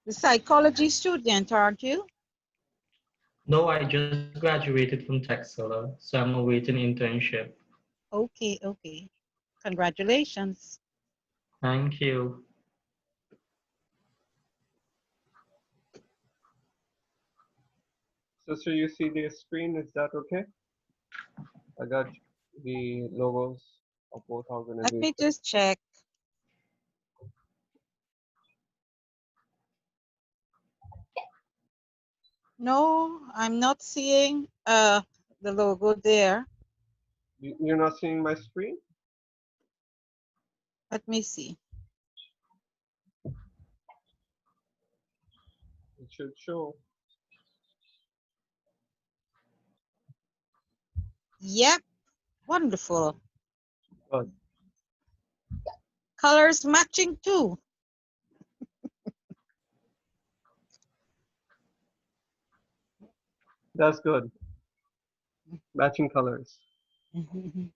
The psychology student, aren't you? No, I just graduated from Texas, so I'm awaiting internship. Okay, okay. Congratulations. Thank you. Sister, you see the screen? Is that okay? I got the logos of both Let me organizations. just check. No, I'm not seeing the logo there. You're not seeing my screen? Let me see. It should show. Yep, wonderful. Good. Colors matching too. That's good. Matching colors. You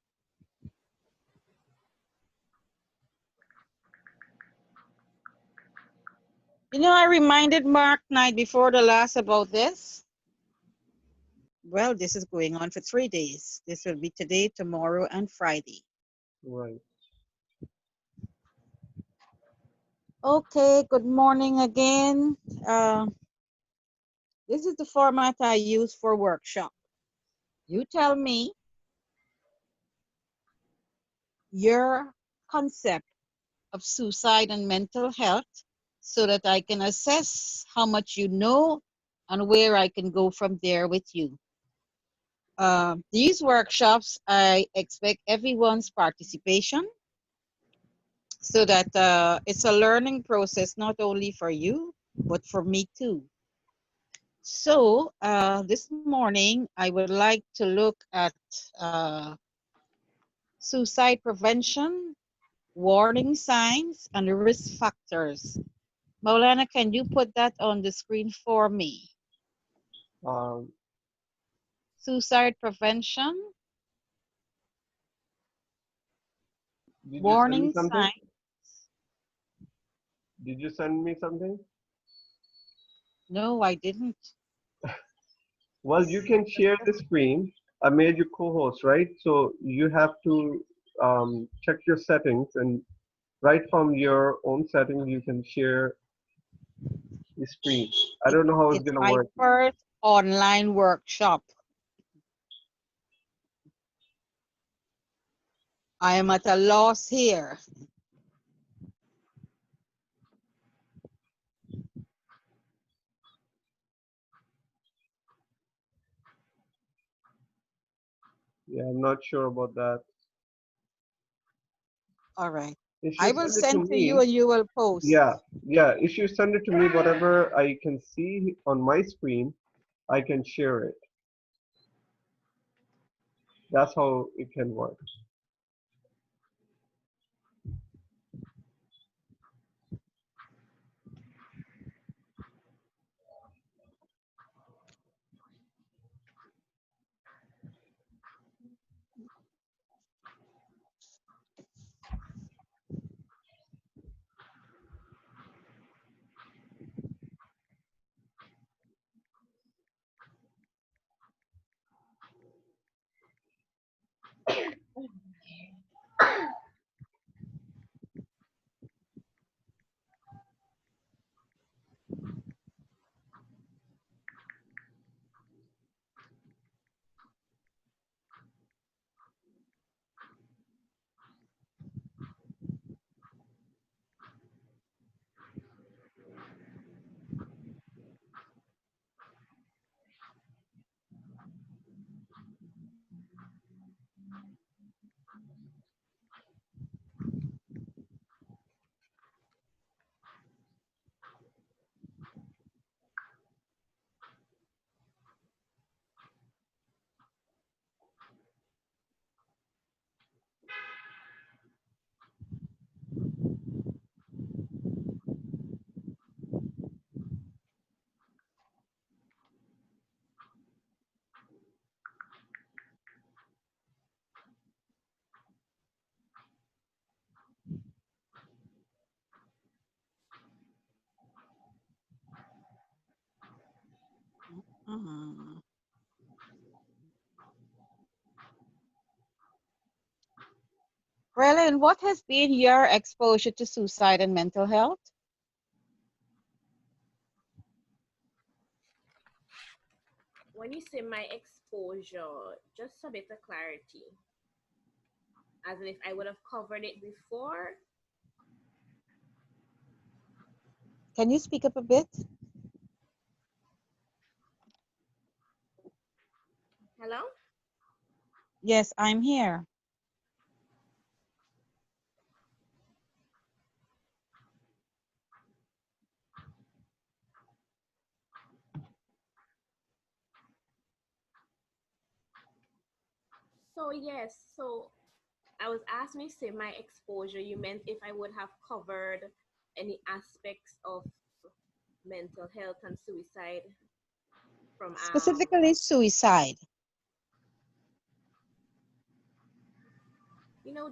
know, I reminded Mark night before the last about this. Well, this is going on for 3 days. This will be today, tomorrow, and Friday. Right. Okay, good morning again. This is the format I use for workshop. You tell me your concept of suicide and mental health so that I can assess how much you know and where I can go from there with you. These workshops, I expect everyone's participation so that it's a learning process, not only for you, but for me too. So this morning, I would like to look at suicide prevention, warning signs, and risk factors. Maulana, can you put that on the screen for me? Um, Suicide prevention, did you send me warning something? signs. Did you send me something? No, I didn't. Well, you can share the screen. I made you co-host, right? So you have to check your settings, and right from your own settings, you can share the screen. I don't know how it's It's gonna my work. first online workshop. I am at a loss here. Yeah, I'm not sure about that. All right. If I you will send it to send to you me, and you will post. yeah, yeah. If you send it to me, whatever I can see on my screen, I can share it. That's how it can work. Well, and what has been your exposure to suicide and mental health? When you say my exposure, just a bit of clarity, as in if I would have covered it before. Can you speak up a bit? Hello? Yes, I'm here. So yes, so I was asked me say my exposure. You meant if I would have covered any aspects of mental health and suicide from Specifically suicide.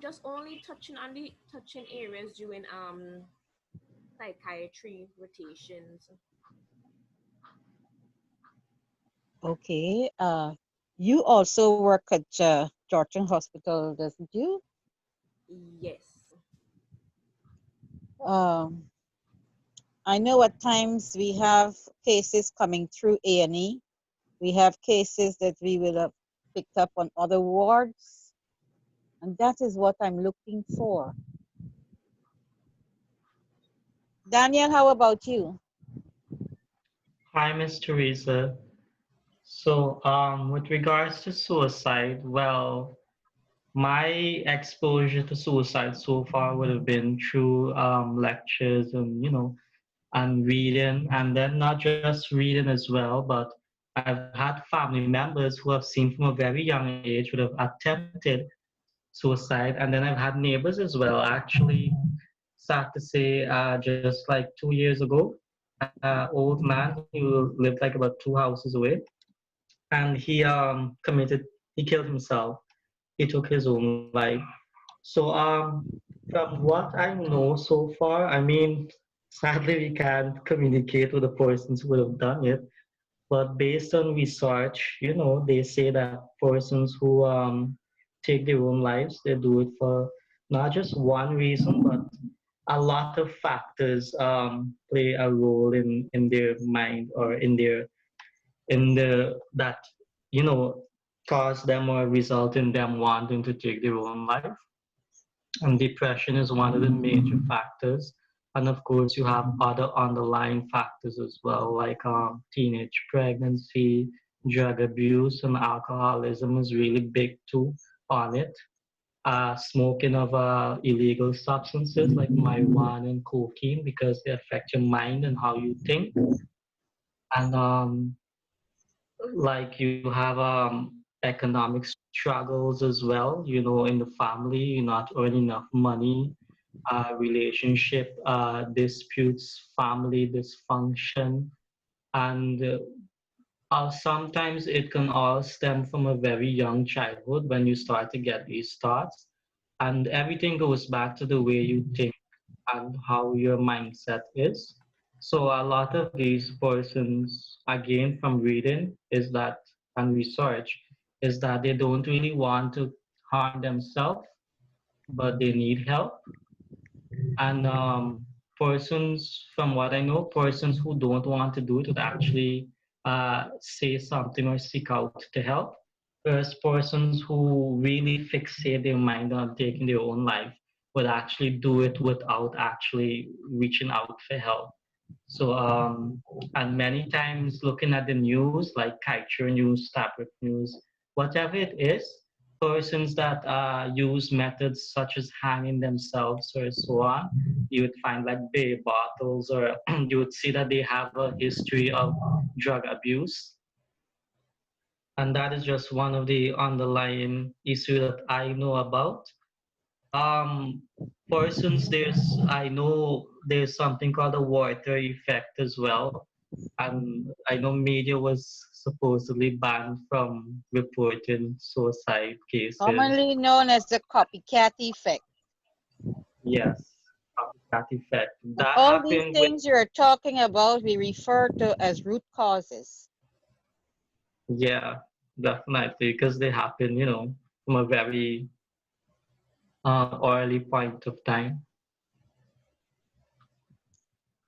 just only touching areas during psychiatry rotations. Okay. You also work at Georgian Hospital, doesn't you? Yes. Um, I know at times we have cases coming through A&E. We have cases that we will have picked up on other wards, and that is what I'm looking for. Daniel, how about you? Hi, Miss Teresa. So, with regards to suicide, well, my exposure to suicide so far would have been through lectures and and reading, and then not just reading as well, but I've had family members who have seen from a very young age would have attempted suicide, and then I've had neighbors as well. Actually, sad to say, just like 2 years ago, old man who lived like about two houses away, and he killed himself. He took his own life. So from what I know so far, I mean, sadly we can't communicate with the persons who would have done it. But based on research, they say that persons who take their own lives, they do it for not just one reason, but a lot of factors play a role in their mind or in the that you know cause them or result in them wanting to take their own life. And depression is one of the major factors. And of course, you have other underlying factors as well, like teenage pregnancy, drug abuse, and alcoholism is really big too on it. Smoking of illegal substances like marijuana and cocaine because they affect your mind and how you think. And like you have economic struggles as well, in the family, you're not earning enough money, relationship disputes, family dysfunction, and sometimes it can all stem from a very young childhood when you start to get these thoughts, and everything goes back to the way you think and how your mindset is. So a lot of these persons, again from reading, is that and research, is that they don't really want to harm themselves, but they need help. And persons, from what I know, persons who don't want to do it would actually say something or seek out to help. Whereas persons who really fixate their mind on taking their own life would actually do it without actually reaching out for help. So, and many times looking at the news, like Kaicher News, Tablet News, whatever it is, persons that use methods such as hanging themselves or so on, you would find like beer bottles, or you would see that they have a history of drug abuse. And that is just one of the underlying issue that I know about. Um, persons, I know there's something called a water effect as well, and I know media was supposedly banned from reporting suicide cases. Commonly known as the copycat effect. Yes, that effect. And That all these happened with, things you're talking about, we refer to as root causes. yeah, definitely, because they happen, from a very early point of time.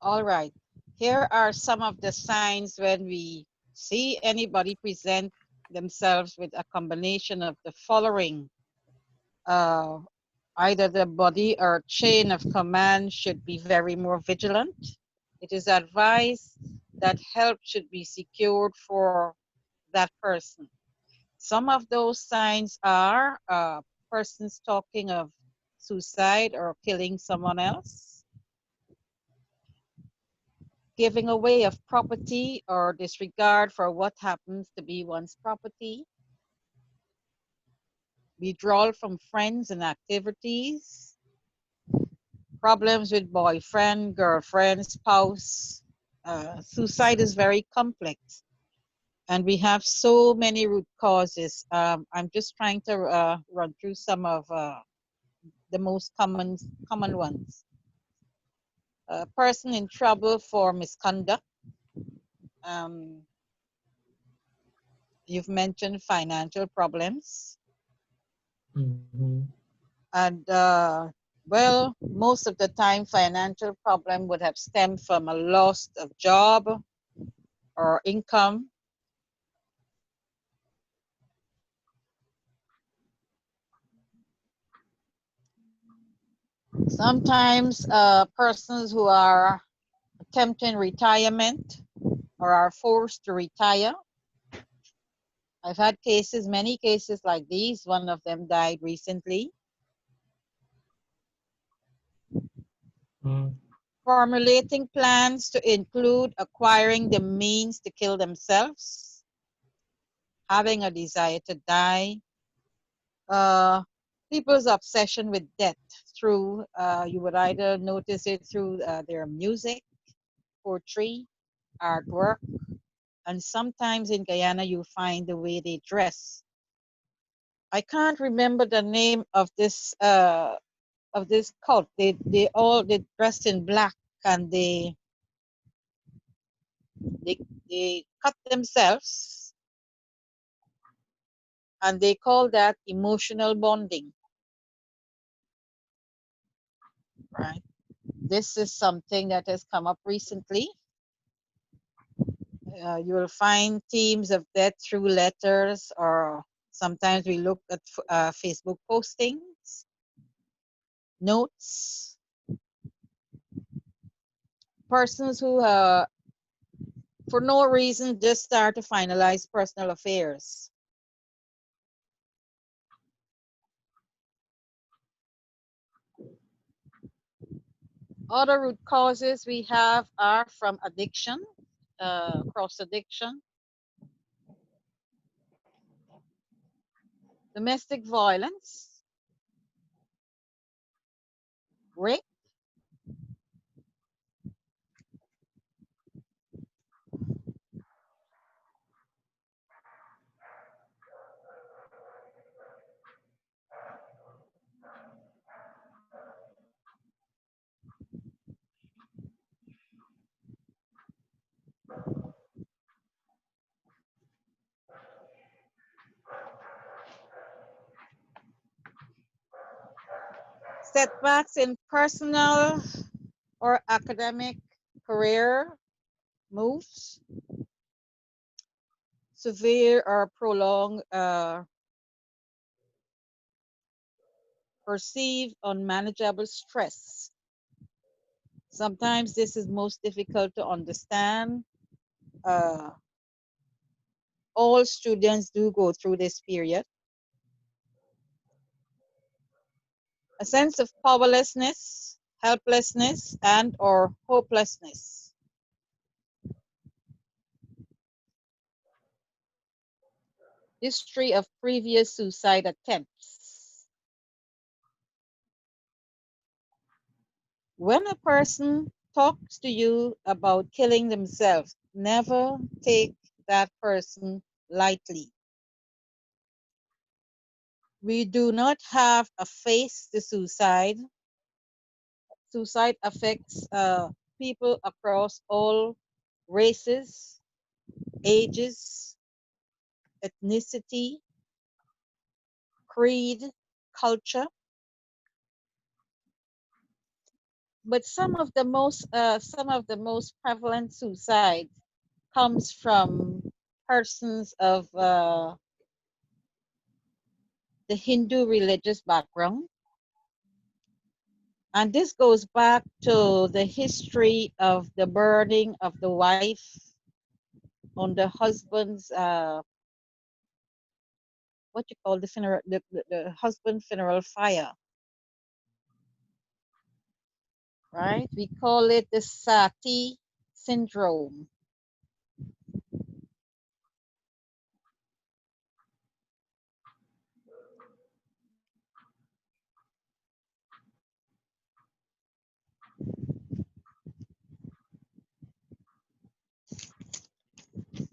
All right. Here are some of the signs when we see anybody present themselves with a combination of the following. Uh, Either the body or chain of command should be very more vigilant. It is advised that help should be secured for that person. Some of those signs are persons talking of suicide or killing someone else, giving away of property or disregard for what happens to be one's property, withdrawal from friends and activities, problems with boyfriend, girlfriend, spouse. Suicide is very complex, and we have so many root causes. I'm just trying to run through some of the most common ones. A person in trouble for misconduct. Um, you've mentioned financial problems, Mhm. and well, most of the time, financial problem would have stemmed from a loss of job or income. Sometimes persons who are attempting retirement or are forced to retire. I've had cases, many cases like these. One of them died recently. Mm. Formulating plans to include acquiring the means to kill themselves, having a desire to die, uh, people's obsession with death through, you would either notice it through their music, poetry, artwork, and sometimes in Guyana you find the way they dress. I can't remember the name of this cult. They dressed in black, and they they cut themselves, and they call that emotional bonding, right? This is something that has come up recently. You will find themes of death through letters, or sometimes we look at Facebook postings, notes, persons who for no reason just start to finalize personal affairs. Other root causes we have are from addiction, cross addiction, domestic violence, rape, setbacks in personal or academic career moves, severe or prolonged perceived unmanageable stress. Sometimes this is most difficult to understand. Uh, all students do go through this period. A sense of powerlessness, helplessness, and or hopelessness. History of previous suicide attempts. When a person talks to you about killing themselves, never take that person lightly. We do not have a face to suicide. Suicide affects people across all races, ages, ethnicity, creed, culture. but some of the most prevalent suicide comes from persons of the Hindu religious background. And this goes back to the history of the burning of the wife on the husband's what you call the funeral, the husband funeral fire, right? We call it the sati syndrome.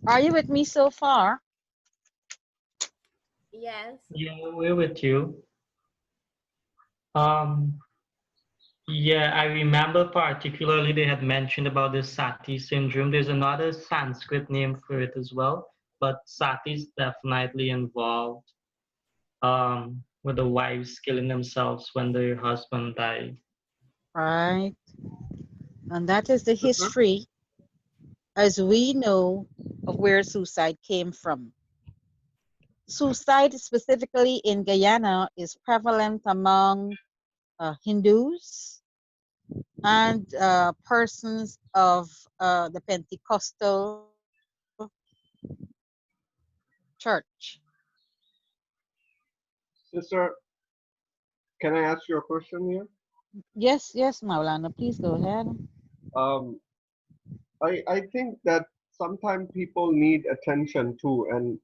Are you with me so far? Yes. Yeah, we're with you. Um, yeah, I remember particularly they had mentioned about the Sati syndrome. There's another Sanskrit name for it as well, but Sati is definitely involved with the wives killing themselves when their husband died. Right. And that is the Sister? history, as we know, of where suicide came from. Suicide, specifically in Guyana, is prevalent among Hindus and persons of the Pentecostal church. Sister, can I ask you a question here? Yes, yes, Maulana, please go ahead. Um, I think that sometimes people need attention too, and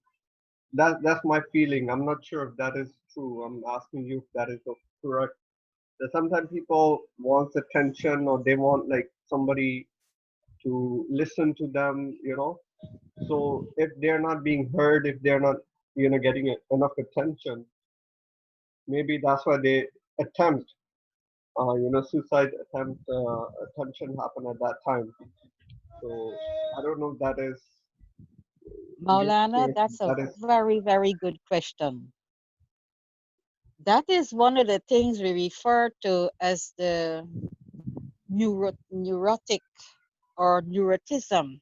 that's my feeling. I'm not sure if that is true. I'm asking you if that is correct. That sometimes people want attention or they want like somebody to listen to them, you know. So if they're not being heard, if they're not, getting enough attention, maybe that's why they attempt, suicide attempt, attention happen at that time. So I don't know if that is in your Maulana, experience, that's a that is. very, very good question. That is one of the things we refer to as the neurotic or neurotism,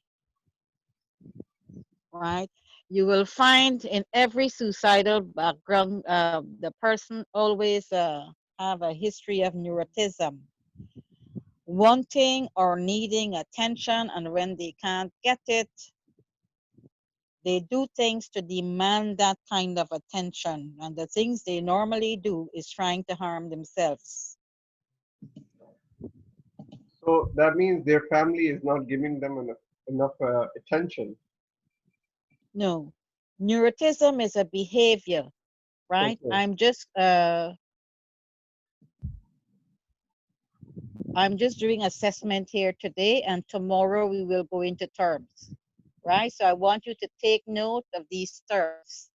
right? You will find in every suicidal background, the person always have a history of neurotism, wanting or needing attention, and when they can't get it, they do things to demand that kind of attention. And the things they normally do is trying to harm themselves. So that means their family is not giving them enough attention. No, neurotism is a behavior, right? Okay. I'm just doing assessment here today, and tomorrow we will go into terms, right? So I want you to take note of these terms.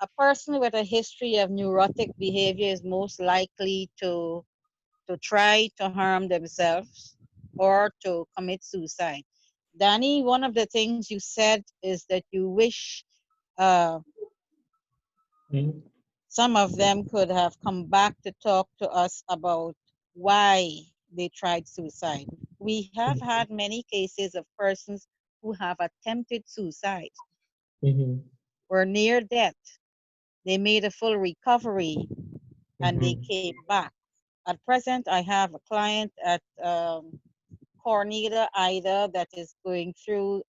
A person with a history of neurotic behavior is most likely to try to harm themselves or to commit suicide. Danny, one of the things you said is that you wish uh, Mm, some of them could have come back to talk to us about why they tried suicide. We have had many cases of persons who have attempted suicide, mhm, were near death. They made a full recovery and they mhm, came back. At present, I have a client at Corneda, Ida, that is going through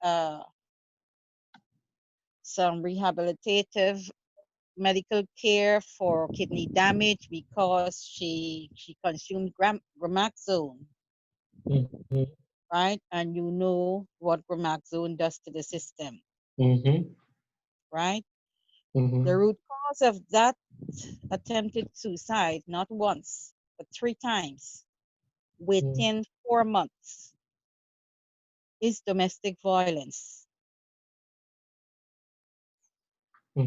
some rehabilitative medical care for kidney damage because she consumed gramaxone, mhm, right? And you know what gramaxone does to the system, mhm, right? The mhm, root cause of that attempted suicide, not once, but 3 times mhm, within 4 months, is domestic violence.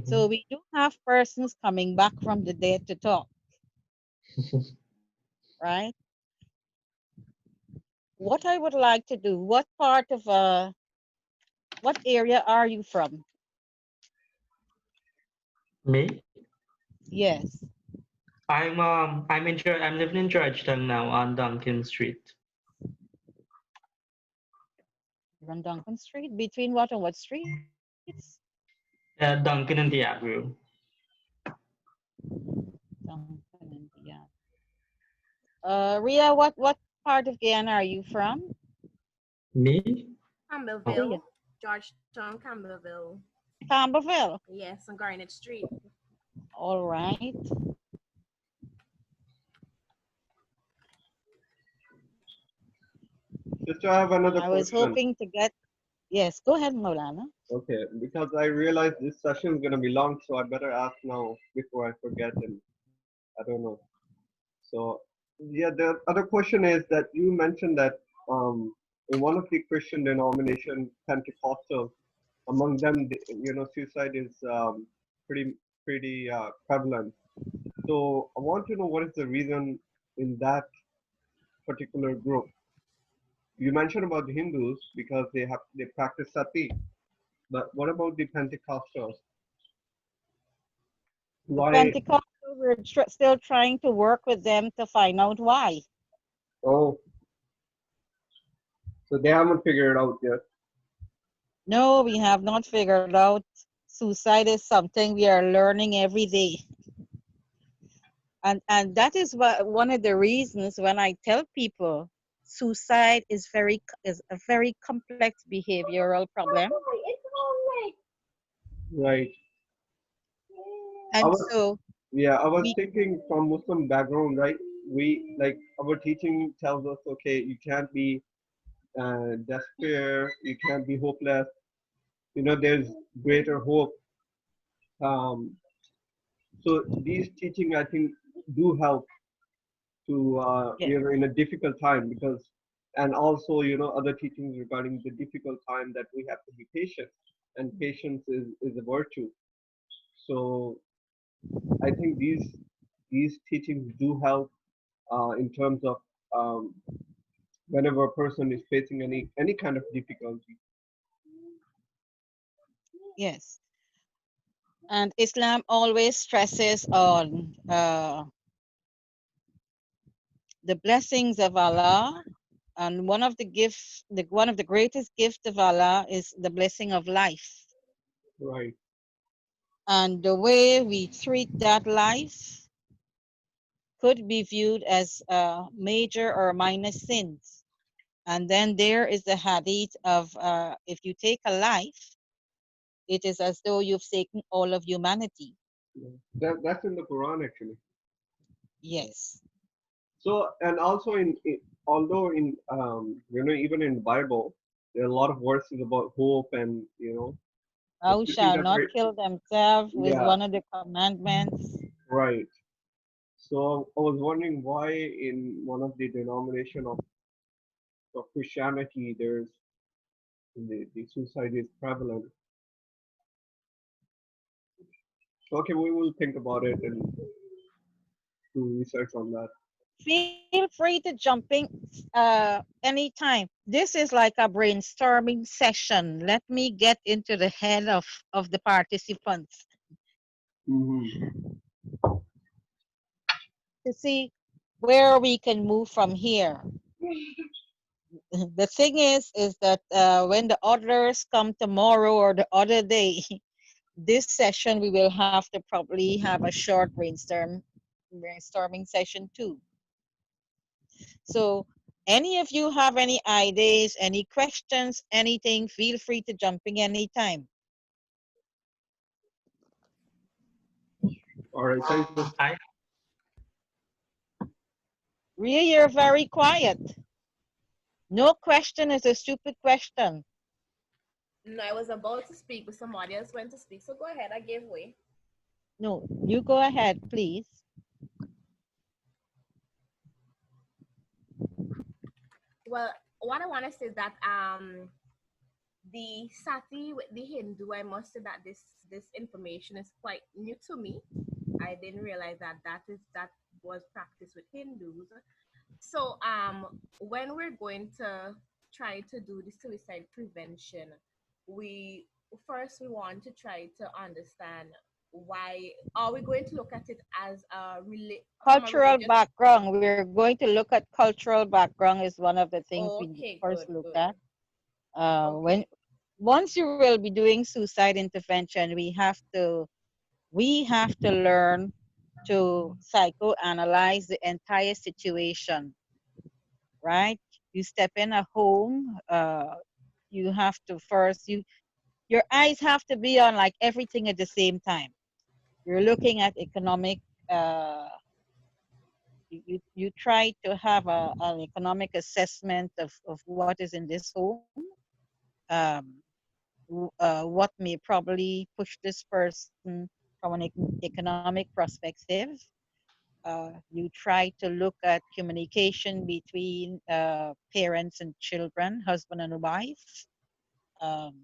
So mhm. we do have persons coming back from the dead to talk, right? What I would like to do, what part of what area are you from? Me? Yes. I'm living in Georgetown now on Duncan Street. Run Duncan Street? Between what and what streets? Duncan and Diablo. Duncan and yeah. Ria, what part of Guyana are you from? Me? Oh, Ria. Campbellville, Georgetown, Campbellville. Camberville. Yes, on Garnet Street. All right. Sister, I have another I was question. hoping to get, yes, go ahead, Maulana. Okay, because I realize this session is going to be long, so I better ask now before I forget and I don't know. So, yeah, the other question is that you mentioned that in one of the Christian denomination, Pentecostal, among them, suicide is pretty prevalent. So I want to know what is the reason in that particular group. You mentioned about the Hindus because they practice sati, but what about the Pentecostals? The Why? Pentecostal, we're still trying to work with them to find out why. Oh, so they haven't figured it out yet. No, we have not figured out. Suicide is something we are learning every day. And that is one of the reasons when I tell people suicide is a very complex behavioral problem. Right. I And was so Yeah, I was we thinking from Muslim background, right? We like our teaching tells us, okay, you can't be despair, you can't be hopeless. There's greater hope. Um, so these teaching, I think, do help to yes, in a difficult time because, and also other teachings regarding the difficult time that we have to be patient, and patience is a virtue. So I think these teachings do help in terms of um, whenever a person is facing any kind of difficulty. yes. And Islam always stresses on the blessings of Allah. And one of the greatest gifts of Allah is the blessing of life. Right. And the way we treat that life could be viewed as major or minor sins. And then there is the hadith of if you take a life, it is as though you've taken all of humanity. Yeah. That's in the Quran actually. Yes. So and also although in even in Bible there are a lot of verses about hope and the Thou teaching shalt that not are kill themselves with yeah one of the commandments. right. So I was wondering why in one of the denomination of Christianity there's the suicide is prevalent. Okay, we will think about it and do research on that. Feel free to jump in anytime. This is like a brainstorming session. Let me get into the head of the participants Hmm. to see where we can move from here. The thing is that when the others come tomorrow or the other day, this session we will have to probably have a short brainstorming session too. So any of you have any ideas, any questions, anything, feel free to jump in anytime. All right, thank you. I Ria, you're very quiet. No question is a stupid question. No, I was about to speak, but somebody else went to speak. So go ahead. I gave way. No, you go ahead, please. Well, what I want to say is that the sati with the Hindu, I must say that this information is quite new to me. I didn't realize that was practiced with Hindus. So when we're going to try to do the suicide prevention, we first we want to try to understand why are we going to look at it as from a Cultural religious? background. We're going to look at cultural background is one of the things we Okay, first good, look good. at. When Okay. once you will be doing suicide intervention, we have to learn to psychoanalyze the entire situation, right? You step in a home, you have to first your eyes have to be on like everything at the same time. You're looking at economic, uh, you try to have an economic assessment of what is in this home, um, what may probably push this person from an economic perspective. You try to look at communication between parents and children, husband and wife, um,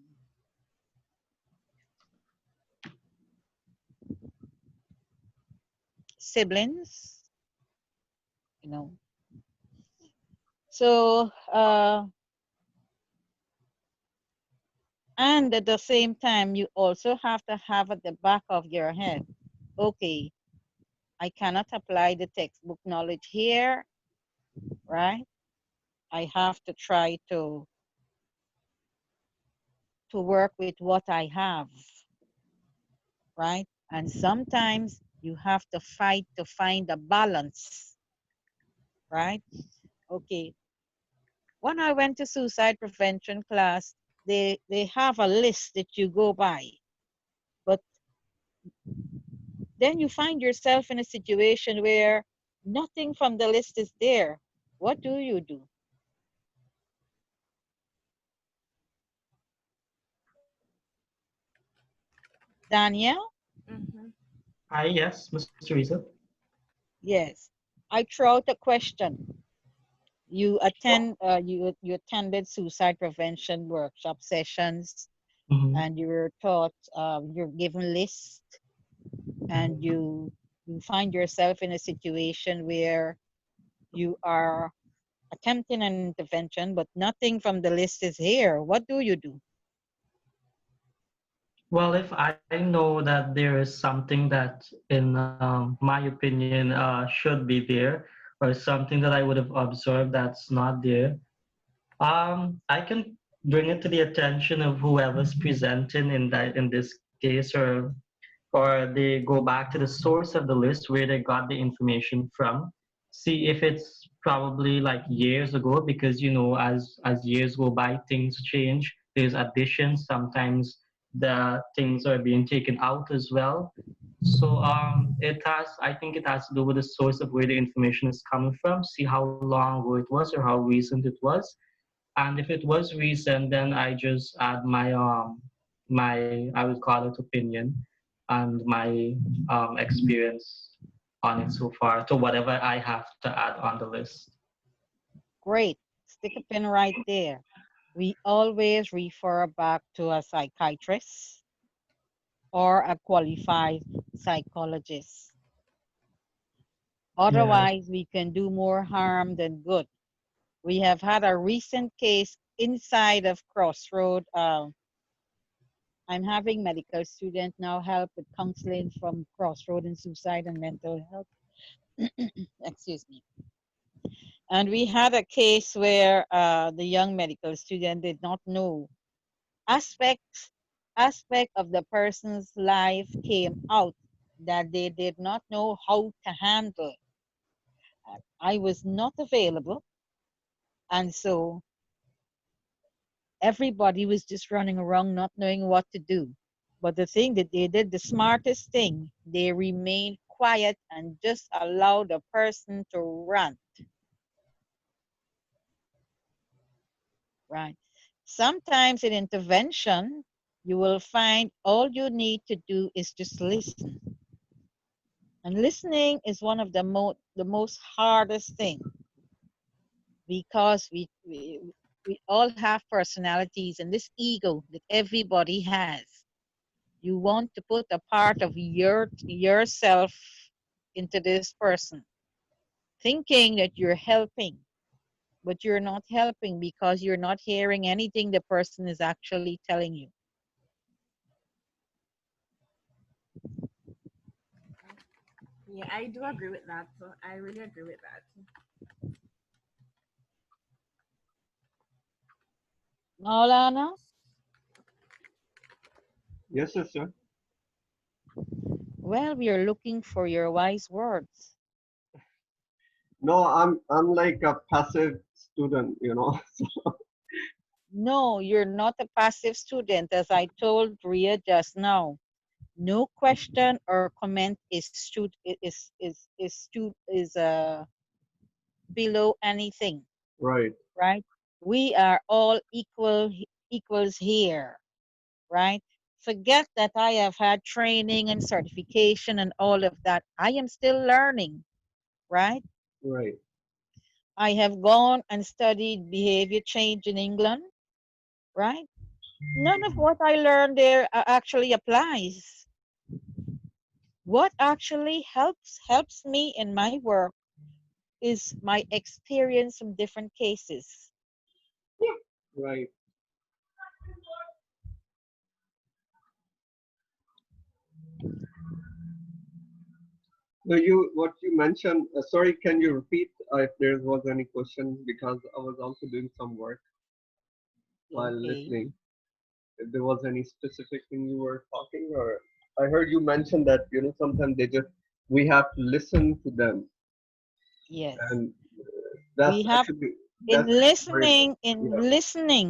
siblings, you know. So, and at the same time, you also have to have at the back of your head, okay, I cannot apply the textbook knowledge here, right? I have to try to work with what I have, right? And sometimes you have to fight to find a balance, right? Okay. When I went to suicide prevention class, they have a list that you go by, but then you find yourself in a situation where nothing from the list is there. What do you do? Danielle? Mm-hmm. Hi, yes, Mr. Teresa. Yes. I throw out a question. You attended suicide prevention workshop sessions, Hmm. and you were taught, you're given lists, and you find yourself in a situation where you are attempting an intervention, but nothing from the list is here. What do you do? Well, if I know that there is something that, in my opinion, should be there, or something that I would have observed that's not there, I can bring it to the attention of whoever's presenting in this case, or they go back to the source of the list where they got the information from. See if it's probably like years ago, because as years go by, things change. There's additions. Sometimes the things are being taken out as well. So I think it has to do with the source of where the information is coming from. See how long ago it was or how recent it was, and if it was recent, then I just add my I would call it opinion and my experience on it so far to whatever I have to add on the list. Great. Stick a pin right there. We always refer back to a psychiatrist or a qualified psychologist. Yeah. Otherwise, we can do more harm than good. We have had a recent case inside of Crossroad. I'm having medical students now help with counseling from Crossroad and suicide and mental health. Excuse me. And we had a case where the young medical student did not know aspects aspect of the person's life came out that they did not know how to handle. I was not available, and so everybody was just running around not knowing what to do. But the thing that they did, the smartest thing, they remained quiet and just allowed the person to run, right? Sometimes in intervention, you will find all you need to do is just listen. And listening is one of the most hardest thing because we all have personalities and this ego that everybody has. You want to put a part of yourself into this person, thinking that you're helping, but you're not helping because you're not hearing anything the person is actually telling you. Yeah, I do agree with that. So I really agree with that. Maulana? Yes, sister. Well, we are looking for your wise words. No, I'm like a passive student, you know. No, you're not a passive student, as I told Ria just now. No question or comment is below anything, Right, right? We are all equals here, right? Forget that I have had training and certification and all of that. I am still learning, right? right, I have gone and studied behavior change in England, right? None of what I learned there actually applies. What actually helps me in my work is my experience from different cases. right. No, what you mentioned. Sorry, can you repeat if there was any question? Because I was also doing some work while Okay. listening. If there was any specific thing you were talking, or I heard you mention that sometimes we have to listen to them, Yes. and We have that's actually very important. Yeah,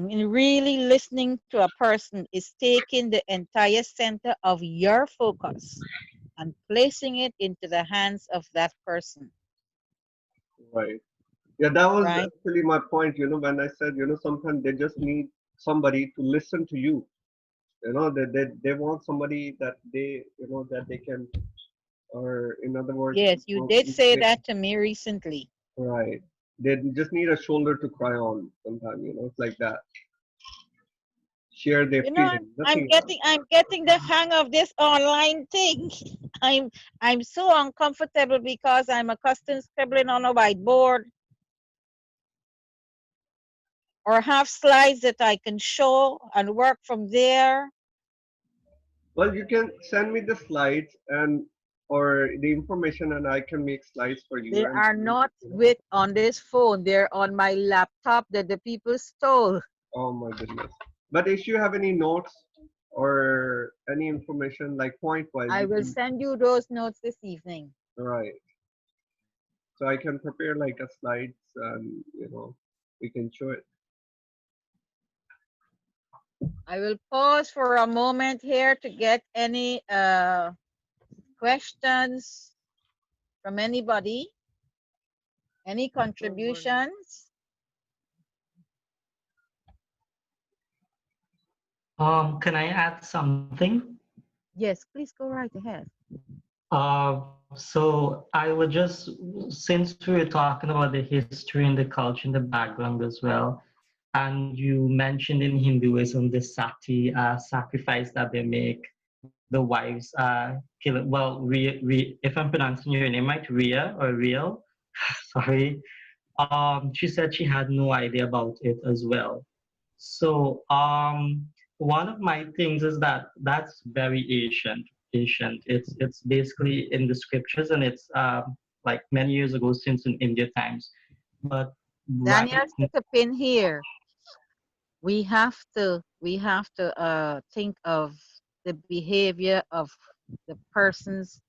in really listening to a person is taking the entire center of your focus and placing it into the hands of that person, right. Yeah, that was right? actually my point. When I said sometimes they just need somebody to listen to you. They want somebody that they can, or in other words, Yes, you did say that to me recently. right. They just need a shoulder to cry on sometimes, it's like that. Share their You know, feelings, nothing else. I'm getting the hang of this online thing. I'm I'm so uncomfortable because I'm accustomed scribbling on a whiteboard or have slides that I can show and work from there. Well, you can send me the slides and or the information, and I can make slides for you. They And are not with on this phone. They're on my laptop that the people stole. oh my goodness. But if you have any notes or any information like point wise, I you will can. send you those notes this evening. Right. So I can prepare like a slides, and we can show it. I will pause for a moment here to get any questions from anybody, any Don't worry. contributions. Can I add something? Yes, please go right ahead. So I would just, since we were talking about the history and the culture and the background as well, and you mentioned in Hinduism the sati sacrifice that they make, the wives kill. Well, if I'm pronouncing your name right, Ria or Real, sorry. She said she had no idea about it as well. So one of my things is that that's very ancient. Ancient. It's basically in the scriptures, and it's like many years ago since in India times. But Daniel, right, stick a pin here. We have to think of the behavior of the persons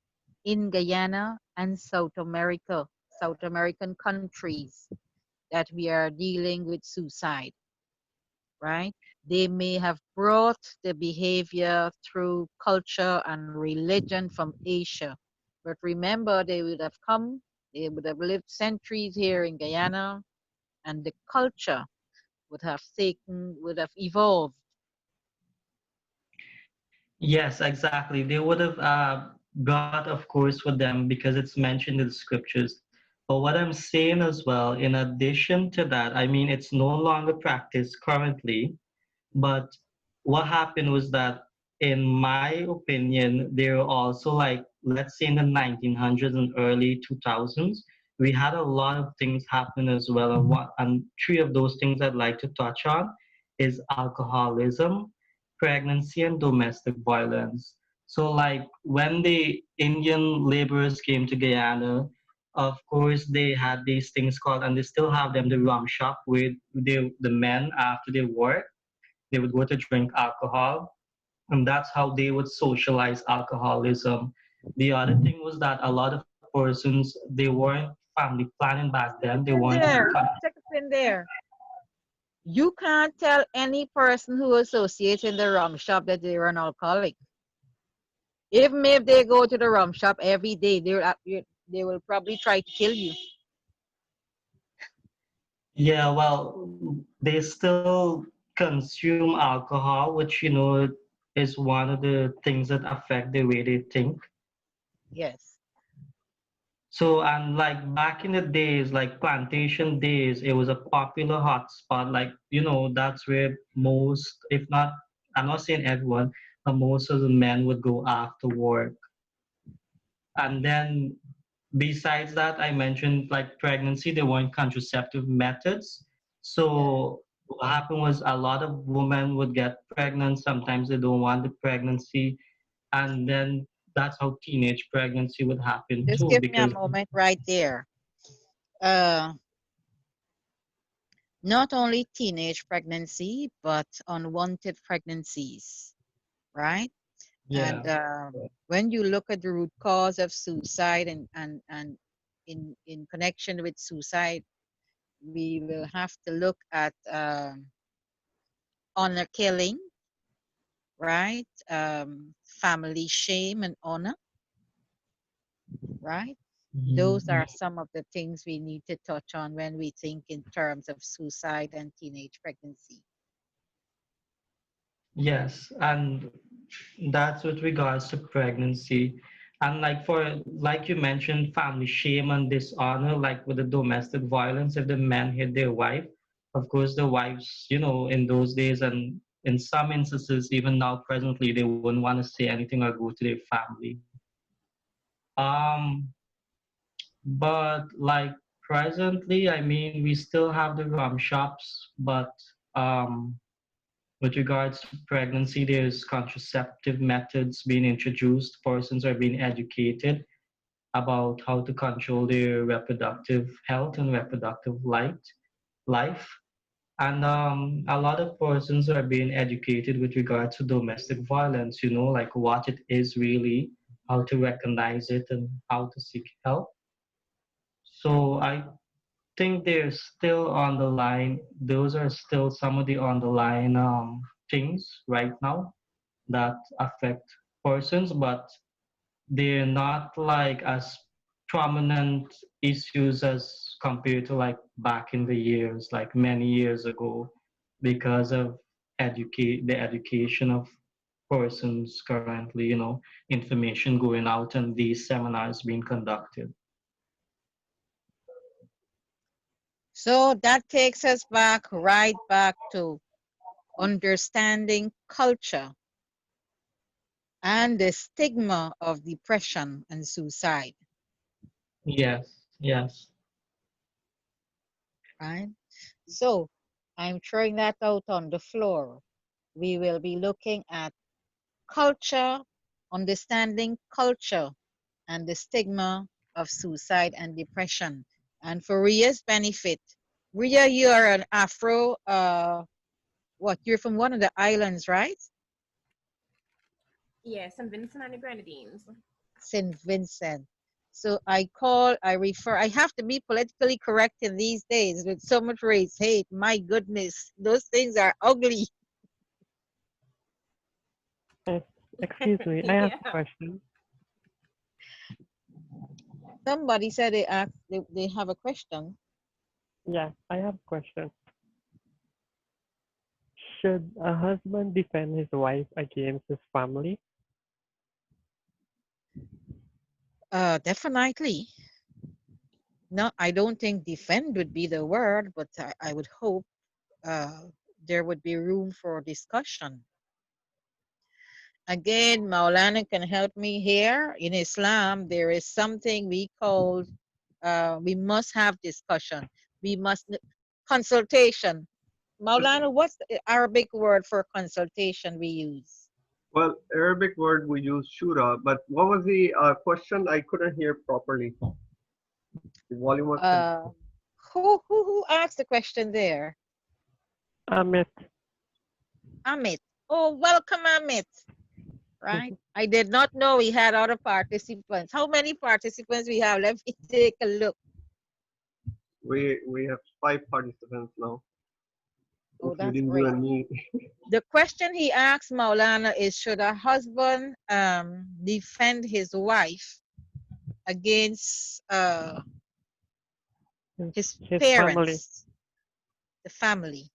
in Guyana and South American countries that we are dealing with suicide, right? They may have brought the behavior through culture and religion from Asia. But remember, they would have lived centuries here in Guyana, and the culture would have evolved. yes, exactly. They would have brought, of course, with them because it's mentioned in the scriptures. But what I'm saying as well, in addition to that, I mean, it's no longer practiced currently. But what happened was that, in my opinion, there were also, like, let's say in the 1900s and early 2000s, we had a lot of things happen as well. And three of those things I'd like to touch on is alcoholism, pregnancy, and domestic violence. So like when the Indian laborers came to Guyana, of course they had these things called, and they still have them, the rum shop, where the men after they work, they would go to drink alcohol, and that's how they would socialize alcoholism. The other thing was that a lot of persons, they weren't family planning back then. They In weren't. there, check it in there. You can't tell any person who associates in the rum shop that they're an alcoholic. Even if they go to the rum shop every day, they will probably try to kill you. Yeah, well, they still consume alcohol, which is one of the things that affect the way they think. Yes. So, and like back in the days, like plantation days, it was a popular hotspot. Like, that's where most, if not, I'm not saying everyone, but most of the men would go after work. And then besides that, I mentioned like pregnancy, there weren't contraceptive methods. Yeah. So what happened was a lot of women would get pregnant. Sometimes they don't want the pregnancy. And then that's how teenage pregnancy would happen Just too, give me a because moment right there. Uh, Not only teenage pregnancy, but unwanted pregnancies, right? yeah. And when you look at the root cause of suicide and in connection with suicide, we will have to look at honor killing, right? Family shame and honor, right? Those Mhm. are some of the things we need to touch on when we think in terms of suicide and teenage pregnancy. Yes, and that's with regards to pregnancy. And like you mentioned, family shame and dishonor, like with the domestic violence, if the man hit their wife, of course the wives, in those days and in some instances, even now presently, they wouldn't want to say anything or go to their family. Um, but like presently, I mean, we still have the rum shops, but um with regards to pregnancy, there's contraceptive methods being introduced. Persons are being educated about how to control their reproductive health and reproductive life. And a lot of persons are being educated with regards to domestic violence, like what it is really, how to recognize it, and how to seek help. So I think they're still on the line. Those are still some of the on the line things right now that affect persons, but they're not like as prominent issues as compared to like back in the years, like many years ago, because of the education of persons currently, information going out and these seminars being conducted. So that takes us right back to understanding culture and the stigma of depression and suicide, Yes, yes. right? So I'm throwing that out on the floor. We will be looking at culture, understanding culture and the stigma of suicide and depression. And for Ria's benefit, Ria, you are an Afro, you're from one of the islands, right? Yes, and Vincent and the Grenadines. St. Vincent. So I have to be politically correct in these days with so much race hate. My goodness, those things are ugly. Oh, excuse me, I have Yeah. a question. Somebody said they have a question. Yeah, I have a question. Should a husband defend his wife against his family? Definitely. No, I don't think defend would be the word, but I would hope uh, there would be room for discussion. Again, Maulana can help me here. In Islam, there is something we call we must have discussion. We must consultation. Maulana, what's the Arabic word for consultation we use? Well, Arabic word we use shura, but what was the question? I couldn't hear properly. The volume was kind of. Uh, who asked the question there? Amit. Amit. Oh, welcome, Amit. Right? I did not know we had other participants. How many participants we have? Let me take a look. We have 5 participants now, Oh, that's including you great. and me. The question he asked Maulana is, should a husband defend his wife against his His family. parents, the family,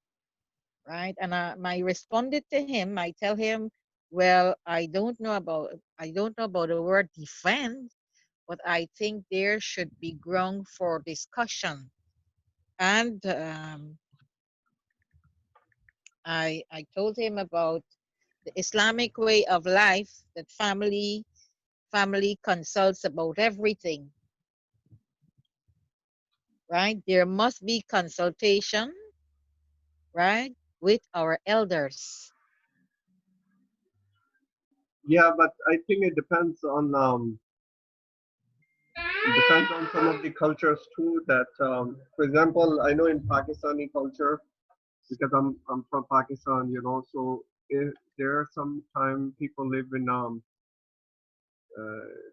right? And I responded to him. I tell him, well, I don't know about the word defend, but I think there should be ground for discussion. And I told him about the Islamic way of life, that family consults about everything, right? There must be consultation, right, with our elders. Yeah, but I think it depends on some of the cultures too. That, for example, I know in Pakistani culture, because I'm from Pakistan, so if there are some people live in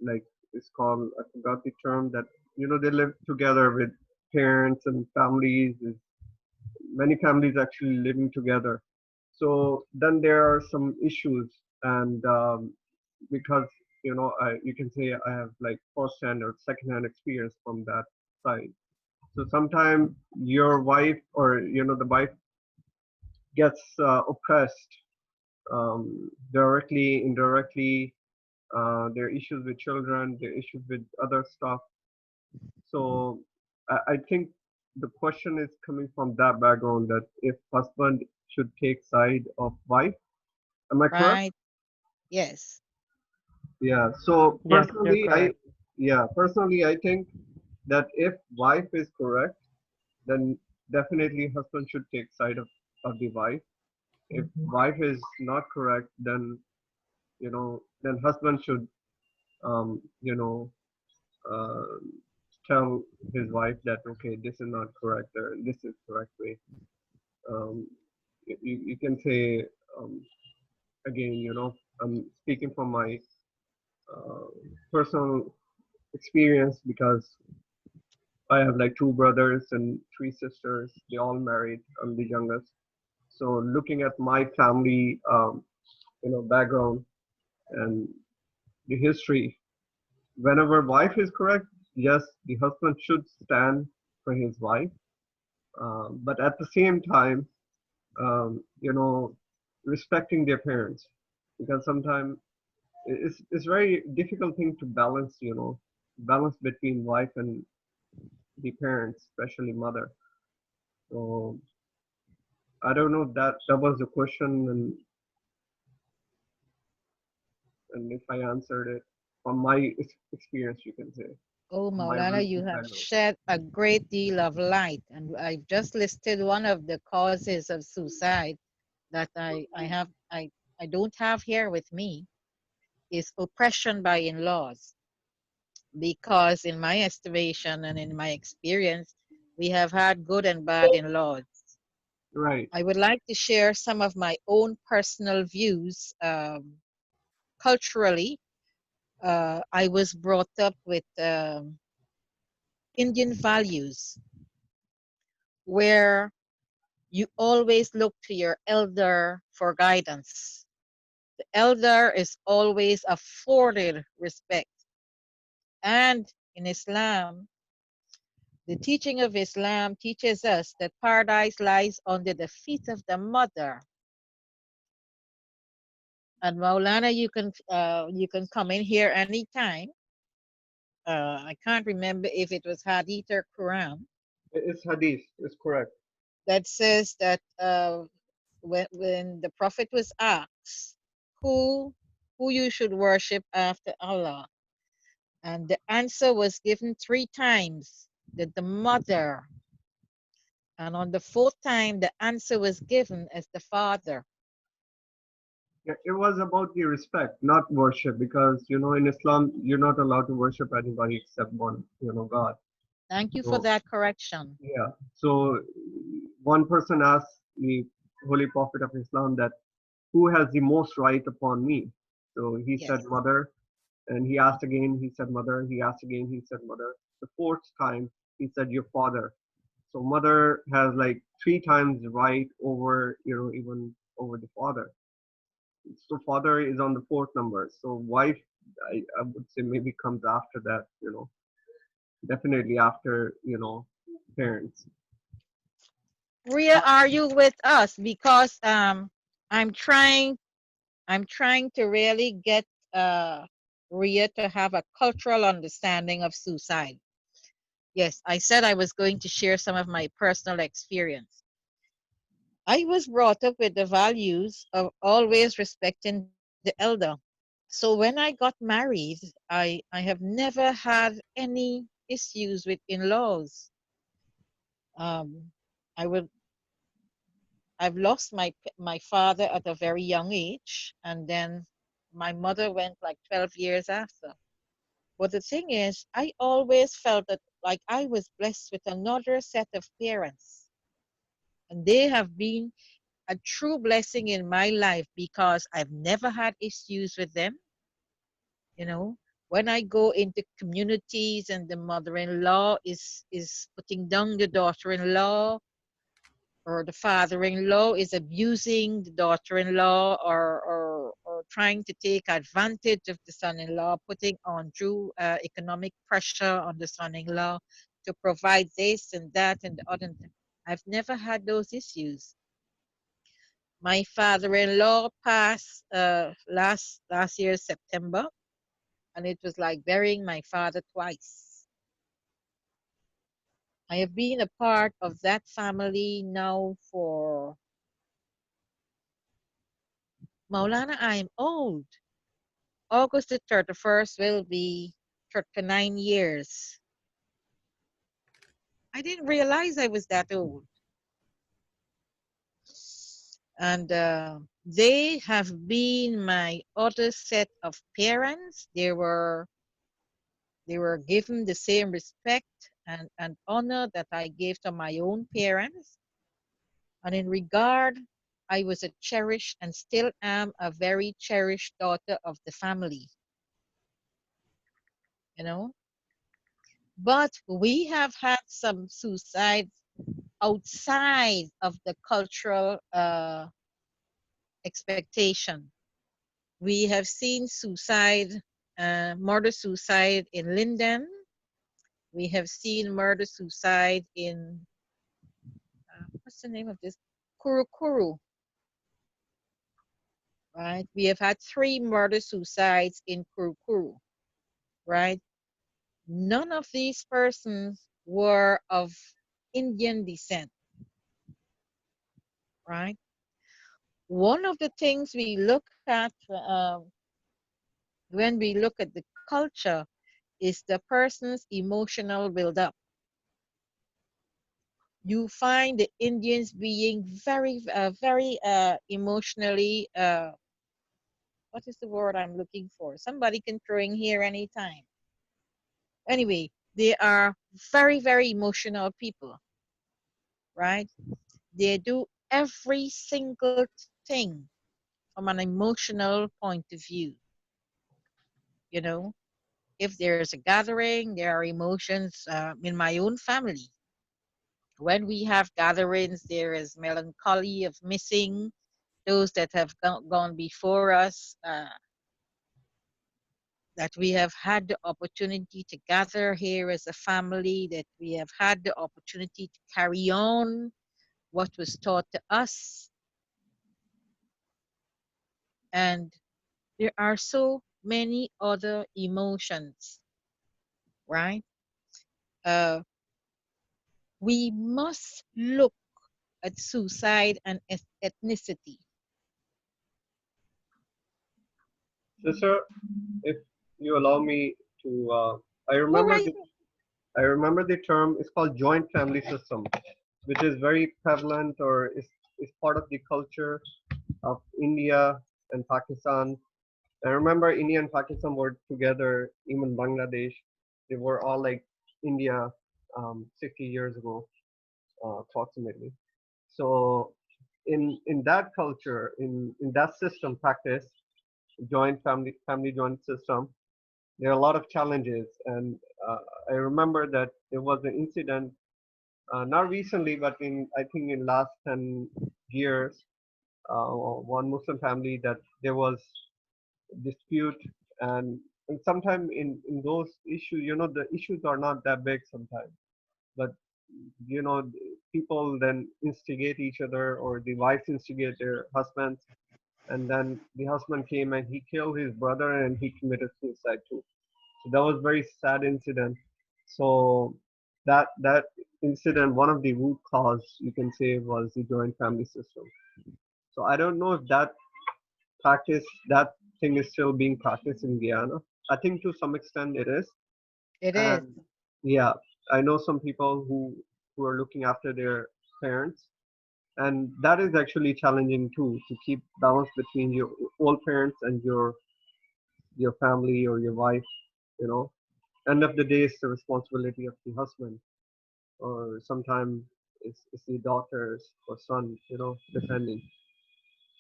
like it's called, I forgot the term, that they live together with parents and families. Many families actually living together. So then there are some issues, and because you can say I have like first-hand or second-hand experience from that side. So sometimes your wife, or the wife gets oppressed, directly, indirectly. There are issues with children, there are issues with other stuff. So I think the question is coming from that background, that if husband should take side of wife. Am I correct? Right? Yes. Yeah. So Yes, you're personally, correct. I think that if wife is correct, then definitely husband should take side of the wife. If wife is not correct, then then husband should um, you know uh, tell his wife that, okay, this is not correct, or this is correct way. Um, you can say, um, again, I'm speaking from my uh, personal experience, because I have like 2 brothers and 3 sisters. They all married. I'm the youngest. So looking at my family, background and the history, whenever wife is correct, yes, the husband should stand for his wife. But at the same time, respecting their parents, because sometimes it's very difficult thing to balance, balance between wife and the parents, especially mother. So I don't know if that was the question, and if I answered it from my experience, you can say, Oh, from my Maulana, you recent have background. shed a great deal of light, and I've just listed one of the causes of suicide that I don't have here with me, is oppression by in-laws. Because in my estimation and in my experience, we have had good and bad in-laws. Right. I would like to share some of my own personal views. Culturally, I was brought up with Indian values, where you always look to your elder for guidance. The elder is always afforded respect. And in Islam, the teaching of Islam teaches us that paradise lies under the feet of the mother. And Maulana, you can come in here anytime. I can't remember if it was Hadith or Quran It's hadith. It's correct. that says that when the Prophet was asked who who you should worship after Allah, and the answer was given 3 times, that the mother, and on the 4th time the answer was given as the father. Yeah, it was about the respect, not worship, because in Islam you're not allowed to worship anybody except one, God. Thank you for So that correction. yeah, so one person asked the Holy Prophet of Islam that who has the most right upon me? So he said Yes. mother, and he asked again, he said mother, he asked again, he said mother. The fourth time he said your father. So mother has like three times right over, even over the father. So father is on the fourth number. So wife, I would say maybe comes after that, definitely after, parents. Rhea, are you with us? Because I'm trying I'm trying to really get Rhea to have a cultural understanding of suicide. Yes, I said I was going to share some of my personal experience. I was brought up with the values of always respecting the elder. So when I got married, I have never had any issues with in-laws. Um, I would I've lost my father at a very young age, and then my mother went like 12 years after. But the thing is, I always felt that like I was blessed with another set of parents, and they have been a true blessing in my life because I've never had issues with them. You know, when I go into communities and the mother-in-law is putting down the daughter-in-law, or the father-in-law is abusing the daughter-in-law, or trying to take advantage of the son-in-law, putting undue economic pressure on the son-in-law to provide this and that and the other. I've never had those issues. My father-in-law passed last year September, and it was like burying my father twice. I have been a part of that family now for Maulana. I'm old. August the 31st will be 39 years. I didn't realize I was that old. And they have been my other set of parents. They were given the same respect and honor that I gave to my own parents. And in regard, I was a cherished and still am a very cherished daughter of the family, you know. But we have had some suicides outside of the cultural expectation. We have seen murder suicide in Linden. We have seen murder suicide in, what's the name of this? Kurukuru, right? We have had three murder suicides in Kurukuru, right? None of these persons were of Indian descent, right? One of the things we look at when we look at the culture is the person's emotional build-up. You find the Indians being very emotionally, what is the word I'm looking for? Somebody can throw in here anytime. Anyway, they are very emotional people, right? They do every single thing from an emotional point of view. You know, if there's a gathering, there are emotions. In my own family, when we have gatherings, there is melancholy of missing those that have gone before us, that we have had the opportunity to gather here as a family, that we have had the opportunity to carry on what was taught to us. And there are so many other emotions, right? Uh, we must look at suicide and ethnicity. Sister, if you allow me to, I Go remember right. the I remember the term. It's called joint family system, which is very prevalent or is part of the culture of India and Pakistan. I remember India and Pakistan were together, even Bangladesh. They were all like India 60 years ago, approximately. So in that culture, in that system practice, joint family joint system, there are a lot of challenges. And I remember that there was an incident, not recently, but in I think in last 10 years, one Muslim family that there was dispute, and sometimes in those issues, the issues are not that big sometimes, but you know people then instigate each other, or the wives instigate their husbands, and then the husband came and he killed his brother and he committed suicide too. So that was very sad incident. So that incident, one of the root cause you can say was the joint family system. So I don't know if that thing is still being practiced in Guyana. I think to some extent it is. It is. And yeah, I know some people who are looking after their parents, and that is actually challenging too, to keep balance between your old parents and your family or your wife. You know, end of the day, it's the responsibility of the husband, or sometimes it's the daughters or son. Depending.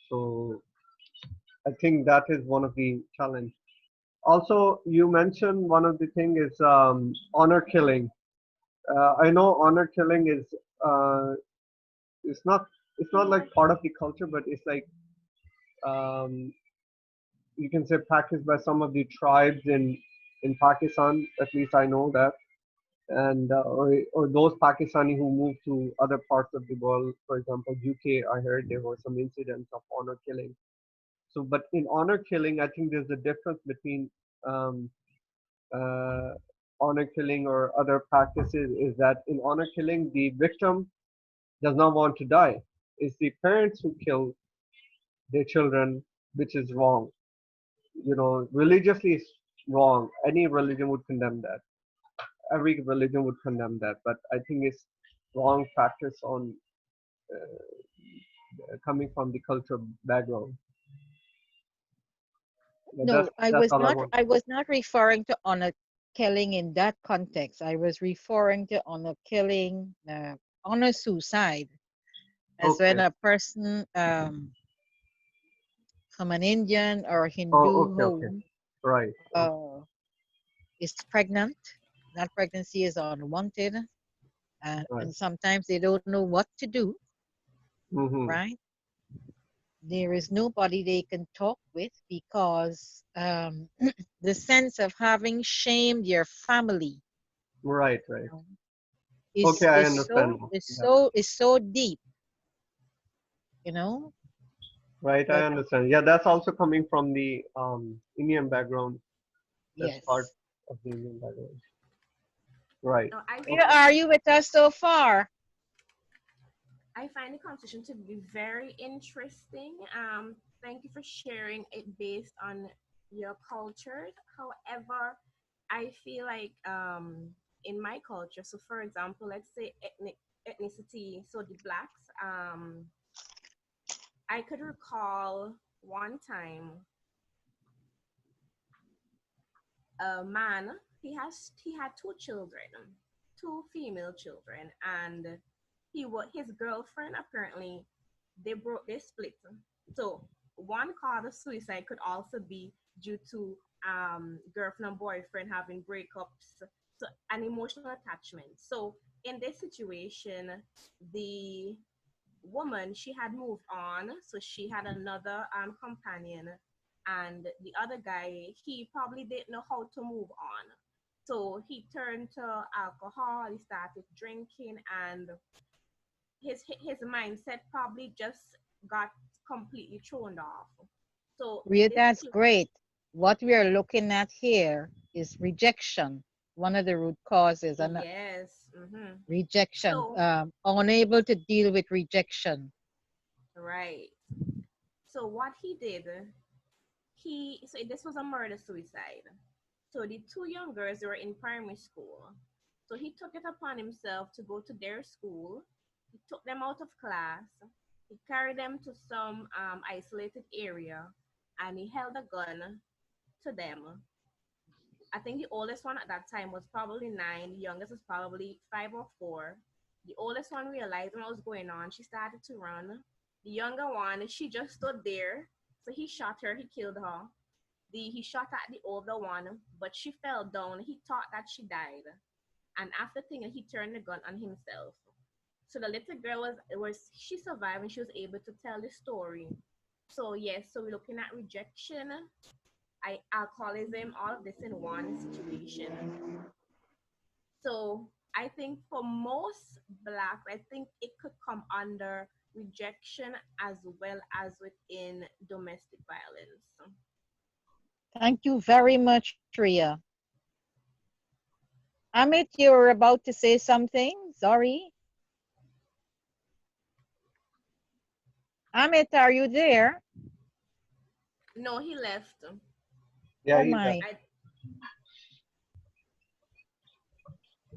So I think that is one of the challenge. Also, you mentioned one of the thing is honor killing. I know honor killing uh, is not it's not like part of the culture, but it's like um, you can say practiced by some of the tribes in Pakistan. At least I know that, and or those Pakistani who moved to other parts of the world. For example, UK. I heard there were some incidents of honor killing. So, but in honor killing, I think there's a difference between um, uh, honor killing or other practices. Is that in honor killing, the victim does not want to die. It's the parents who kill their children, which is wrong. Religiously it's wrong. Any religion would condemn that. Every religion would condemn that. But I think it's wrong practice on coming from the cultural background. But No, that's all I want. I was not referring to honor killing in that context. I was referring to honor killing, honor suicide, as when Okay. a person from an Indian or Oh, Hindu okay, okay. home Right. Okay. is pregnant. That pregnancy is unwanted, Right. and sometimes they don't know what to do, Mm-hmm. right? There is nobody they can talk with because the sense of having shamed your family, Right. you Right. know, Okay, I understand now. Yeah. is so deep, you know. Right. I But understand. Yeah, that's also coming from the Indian background. That's part yes, of the Indian background. Right. Now, I where Okay. are you with us so far? I find the conversation to be very interesting. Thank you for sharing it based on your culture. However, I feel like in my culture, so for example, let's say ethnicity, so the blacks, I could recall one time a man, he had two children, two female children, and his girlfriend apparently they split. So one cause of suicide could also be due to girlfriend and boyfriend having breakups, so an emotional attachment. So in this situation, the woman, she had moved on, so she had another companion, and the other guy, he probably didn't know how to move on, so he turned to alcohol, he started drinking, and his mindset probably just got completely thrown off. So in this That's situation, great. What we are looking at here is rejection. One of the root causes, and yes, rejection, so unable to deal with rejection. right, so what he did, so this was a murder suicide. So the two young girls were in primary school. So he took it upon himself to go to their school. He took them out of class. He carried them to some isolated area. and he held a gun to them. I think the oldest one at that time was probably 9. The youngest was probably 5 or 4. The oldest one realized what was going on. She started to run. The younger one, she just stood there. So he shot her. He killed her. He shot at the older one, but she fell down. He thought that she died, and after thinking, he turned the gun on himself. So the little girl was she survived and she was able to tell the story. So yes, so we're looking at rejection, alcoholism, all of this in one situation. So I think for most blacks, I think it could come under rejection as well as within domestic violence. Thank you very much, Ria. Amit, you're about to say something? Sorry. Amit, are you there? No, he left. Yeah, Oh he's my. I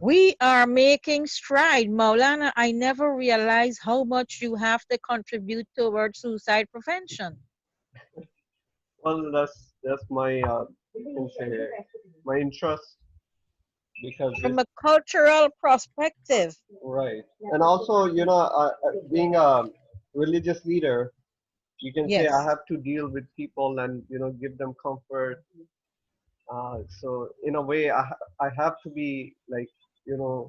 We are making stride. Maulana, I never realized how much you have to contribute towards suicide prevention. well. That's my you can say my interest because From this a cultural perspective. right, and also being a religious leader, you can say I Yes. have to deal with people and give them comfort. So in a way, I have to be like you know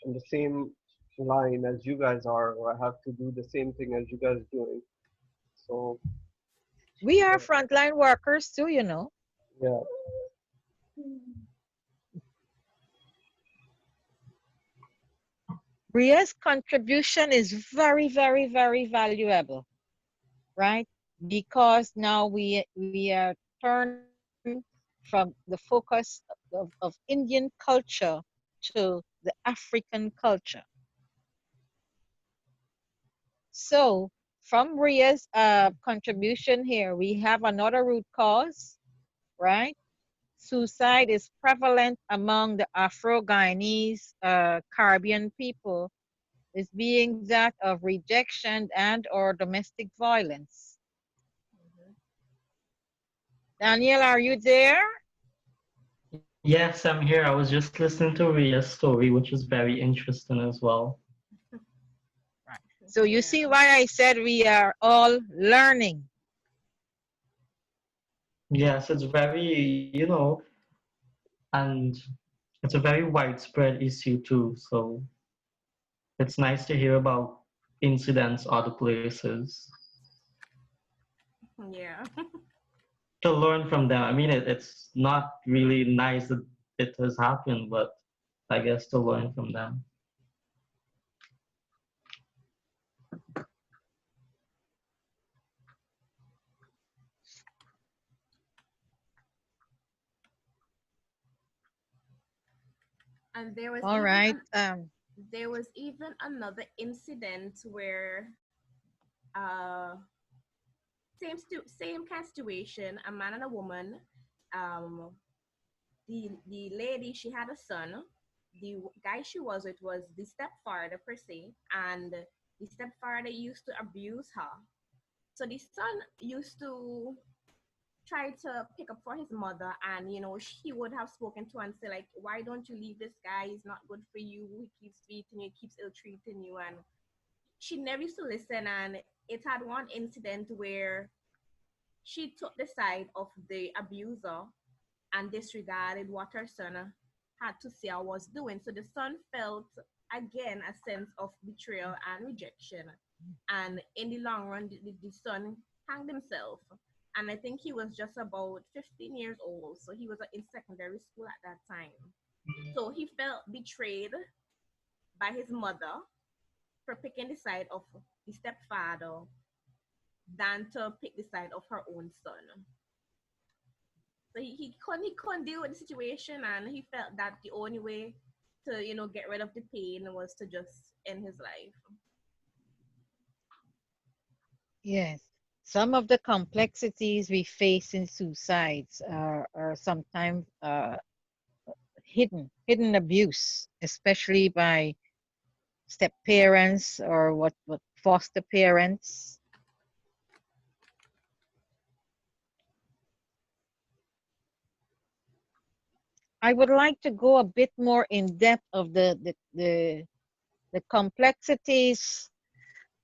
in the same line as you guys are, or I have to do the same thing as you guys doing. So We are uh, frontline workers too, you know. yeah, Ria's contribution is very, very, very valuable, right? Because now we are turned from the focus of Indian culture to the African culture. So from Ria's contribution here, we have another root cause, right? Suicide is prevalent among the Afro-Guyanese Caribbean people, is being that of rejection and or domestic violence. Daniel, are you there? Yes, I'm here. I was just listening to Ria's story, which was very interesting as well. Right. So you yeah. see why I said we are all learning. Yes, it's very, and it's a very widespread issue too. So it's nice to hear about incidents other places Yeah. to learn from them. I mean, it's not really nice that it has happened, but I guess to learn from them. And there was All even right. another incident where uh same kind of situation, a man and a woman. um the lady, she had a son. The guy she was with was the stepfather per se, and the stepfather used to abuse her. So the son used to try to pick up for his mother, and she would have spoken to her and say like, why don't you leave this guy, he's not good for you, he keeps beating you, he keeps ill-treating you. And she never used to listen. And it had one incident where she took the side of the abuser and disregarded what her son had to say or was doing. So the son felt again a sense of betrayal and rejection. And in the long run, the son hanged himself. And I think he was just about 15 years old. So he was in secondary school at that time. So he felt betrayed by his mother for picking the side of the stepfather than to pick the side of her own son. So he couldn't deal with the situation, and he felt that the only way to get rid of the pain was to just end his life. Yes. Some of the complexities we face in suicides are sometimes hidden abuse, especially by step parents or what foster parents. I would like to go a bit more in depth of the complexities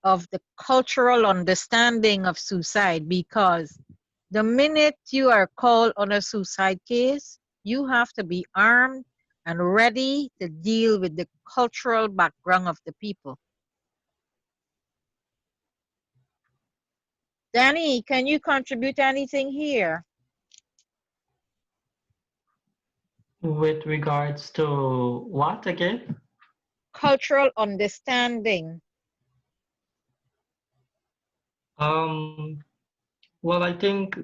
of the cultural understanding of suicide, because the minute you are called on a suicide case, you have to be armed and ready to deal with the cultural background of the people. Danny, can you contribute anything here? With regards to what again? Cultural understanding. Um, well, I think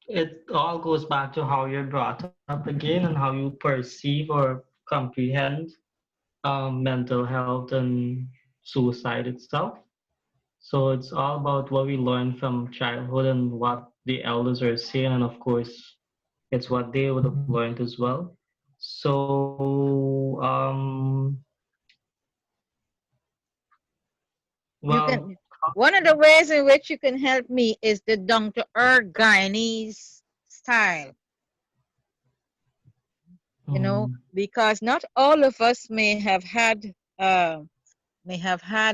it all goes back to how you're brought up again and how you perceive or comprehend mental health and suicide itself. So it's all about what we learn from childhood and what the elders are saying, and of course, it's what they would have learned as well. So, You well, can, one of the ways in which you can help me is the down to earth Guyanese style, um, because not all of us may have had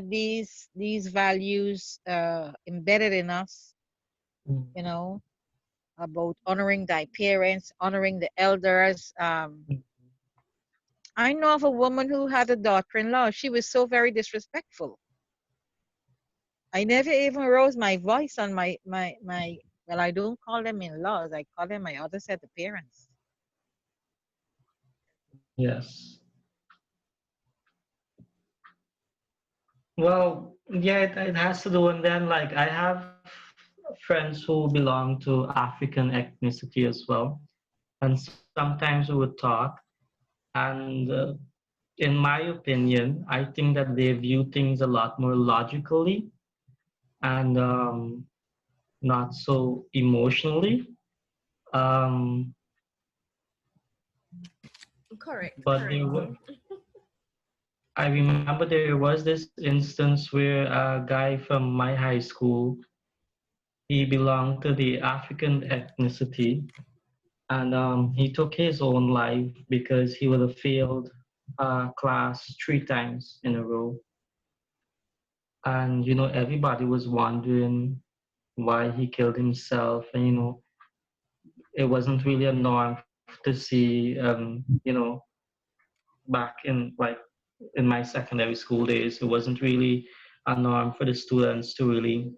these values embedded in us, you know, about honoring thy parents, honoring the elders. I know of a woman who had a daughter-in-law. She was so very disrespectful. I never even rose my voice on my well, I don't call them in-laws. I call them my other set of parents. yes. Well, yeah, it has to do, and then like I have friends who belong to African ethnicity as well, and sometimes we would talk, and in my opinion, I think that they view things a lot more logically and not so emotionally. Um, Correct, but correct. I remember there was this instance where a guy from my high school, he belonged to the African ethnicity, and he took his own life because he would have failed class 3 times in a row. And everybody was wondering why he killed himself, and it wasn't really a norm to see, back in like in my secondary school days, it wasn't really a norm for the students to really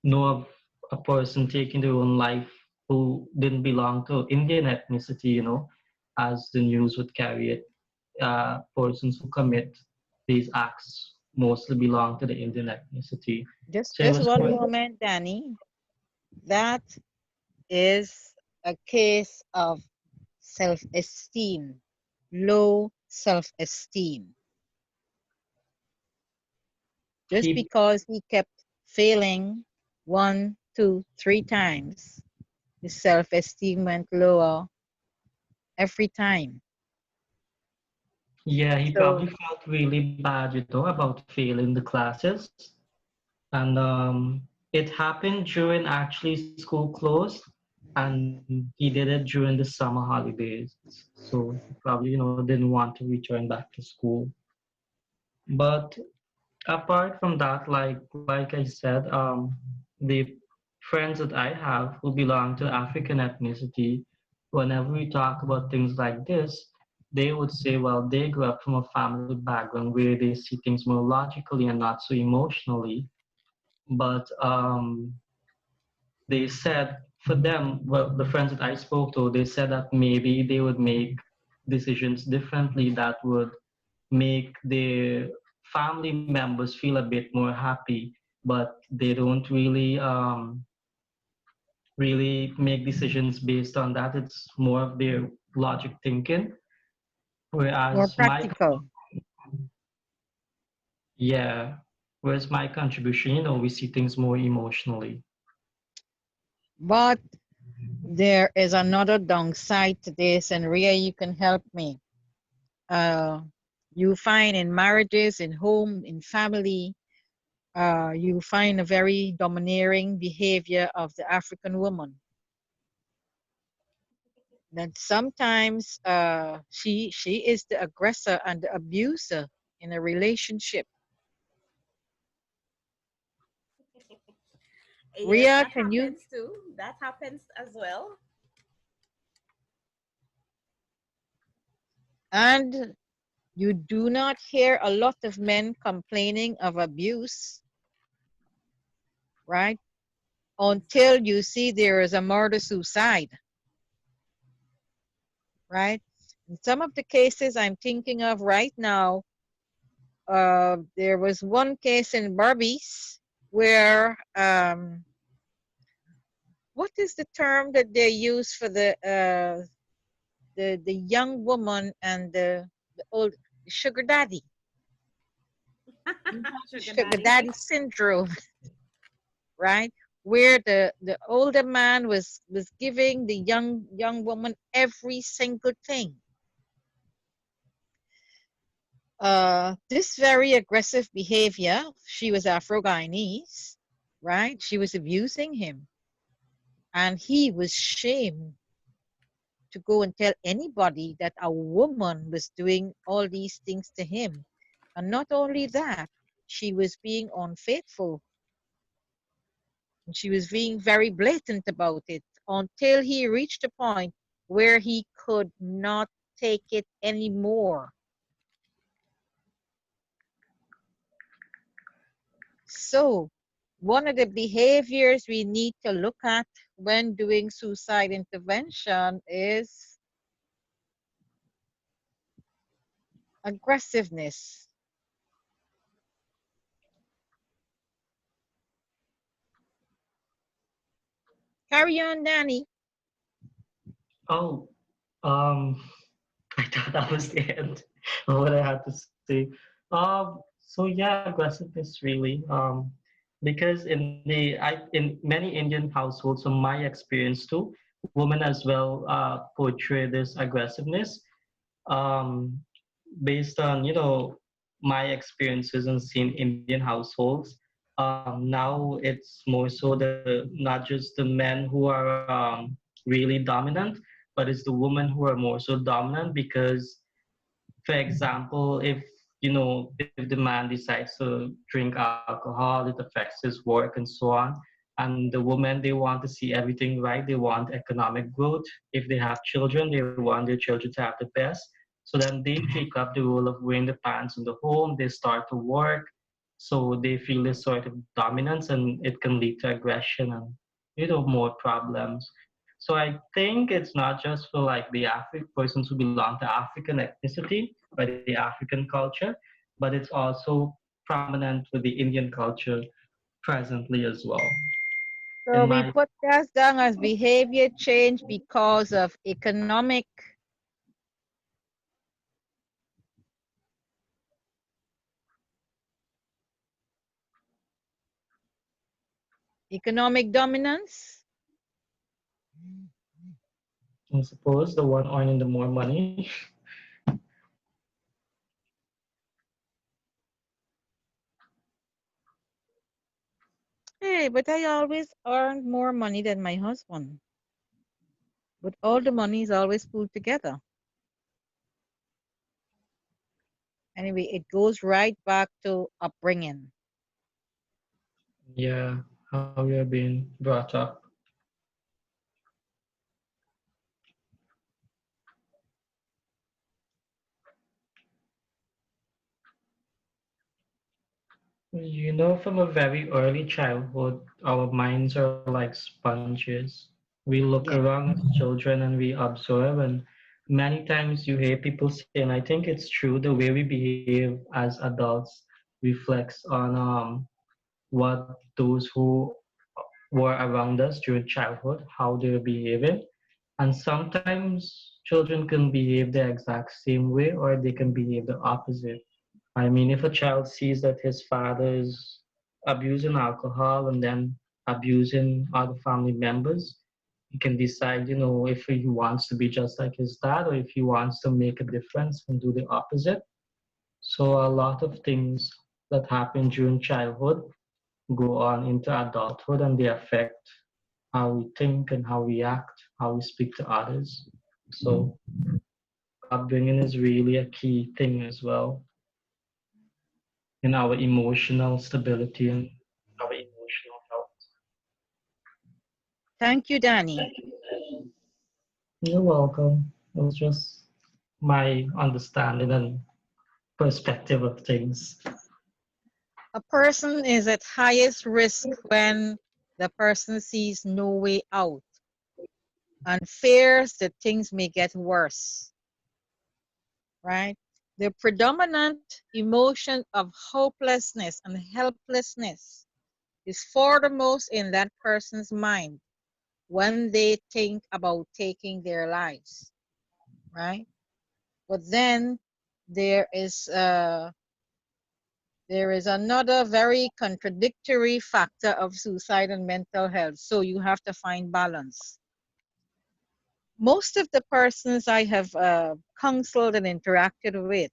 know of a person taking their own life who didn't belong to Indian ethnicity, as the news would carry it. Persons who commit these acts mostly belong to the Indian ethnicity. So it Just was one quite, moment, Danny. That is a case of self-esteem, low self-esteem. Just he, because he kept failing one, two, three times, his self-esteem went lower every time. yeah, he So probably felt really bad, about failing the classes. And it happened during actually school closed, and he did it during the summer holidays. So he probably, didn't want to return back to school. But apart from that, like I said, the friends that I have who belong to African ethnicity, whenever we talk about things like this, they would say, well, they grew up from a family background where they see things more logically and not so emotionally. But they said for them, well, the friends that I spoke to, they said that maybe they would make decisions differently that would make their family members feel a bit more happy, but they don't really make decisions based on that. It's more of their logic thinking. more Whereas practical. yeah, whereas my contribution, we see things more emotionally. But there is another downside to this, and Ria, you can help me. Uh, you find in marriages, in home, in family, you find a very domineering behavior of the African woman. That sometimes she is the aggressor and the abuser in a relationship. Yes, Ria, that can you? happens too. That happens as well. And you do not hear a lot of men complaining of abuse, right? Until you see there is a murder suicide, right? In some of the cases I'm thinking of right now, there was one case in Barbies where what is the term that they use for the young woman and the old sugar daddy? Sugar Sugar daddy. daddy syndrome, right? Where the older man was giving the young woman every single thing. This very aggressive behavior, she was Afro-Guyanese, right? She was abusing him, and he was shamed to go and tell anybody that a woman was doing all these things to him. And not only that, she was being unfaithful, and she was being very blatant about it until he reached a point where he could not take it anymore. So, one of the behaviors we need to look at when doing suicide intervention is aggressiveness. Carry on, Danny. Oh, um, I thought that was the end of what I had to say. So yeah, aggressiveness really. Because in many Indian households, from my experience too, women as well portray this aggressiveness. Um, Based on my experiences and seeing Indian households, now it's more so not just the men who are really dominant, but it's the women who are more so dominant because, for example, if if the man decides to drink alcohol, it affects his work and so on. And the women, they want to see everything right. They want economic growth. If they have children, they want their children to have the best. So then they take up the role of wearing the pants in the home. They start to work, so they feel this sort of dominance, and it can lead to aggression and more problems. So I think it's not just for like the African persons who belong to African ethnicity or the African culture, but it's also prominent with the Indian culture presently as well. In So we my put that down as behavior change because of economic dominance. I suppose the one earning the more money. Hey, but I always earned more money than my husband. But all the money is always pulled together. Anyway, it goes right back to upbringing. Yeah, how you're being brought up. From a very early childhood, our minds are like sponges. We look Yeah. around as children and we observe, and many times you hear people say, and I think it's true, the way we behave as adults reflects on what those who were around us during childhood, how they're behaving. And sometimes children can behave the exact same way or they can behave the opposite. I mean, if a child sees that his father is abusing alcohol and then abusing other family members, he can decide, if he wants to be just like his dad or if he wants to make a difference and do the opposite. So, a lot of things that happen during childhood go on into adulthood and they affect how we think and how we act, how we speak to others. So upbringing is really a key thing as well in our emotional stability and our emotional health. Thank you, Danny. You're welcome. It was just my understanding and perspective of things. A person is at highest risk when the person sees no way out and fears that things may get worse, right? The predominant emotion of hopelessness and helplessness is foremost in that person's mind when they think about taking their lives, right? But then there is another very contradictory factor of suicide and mental health. So you have to find balance. Most of the persons I have counseled and interacted with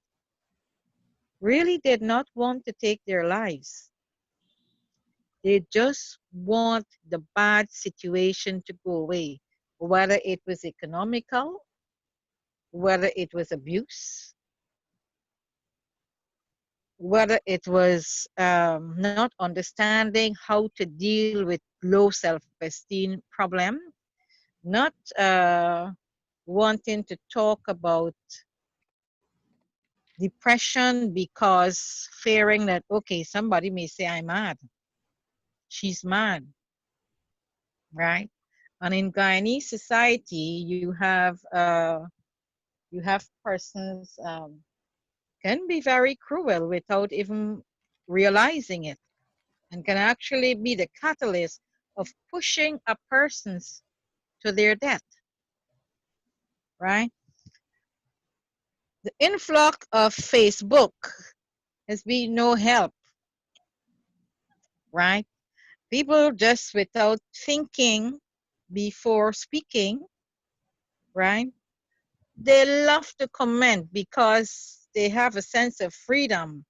really did not want to take their lives. They just want the bad situation to go away, whether it was economical, whether it was abuse, whether it was not understanding how to deal with low self-esteem problem, not wanting to talk about depression because fearing that, okay, somebody may say I'm mad, she's mad, right? And in Guyanese society, you have persons can be very cruel without even realizing it, and can actually be the catalyst of pushing a person's to their death, right? The influx of Facebook has been no help, right? People just without thinking before speaking, right? They love to comment because they have a sense of freedom,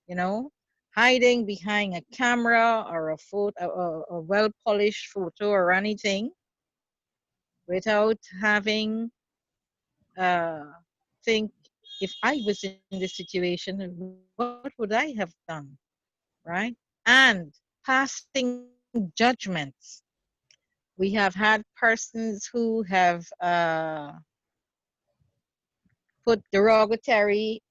you know, hiding behind a camera or a photo, a well-polished photo or anything, without having think, if I was in this situation, what would I have done, right? And passing judgments. We have had persons who have put derogatory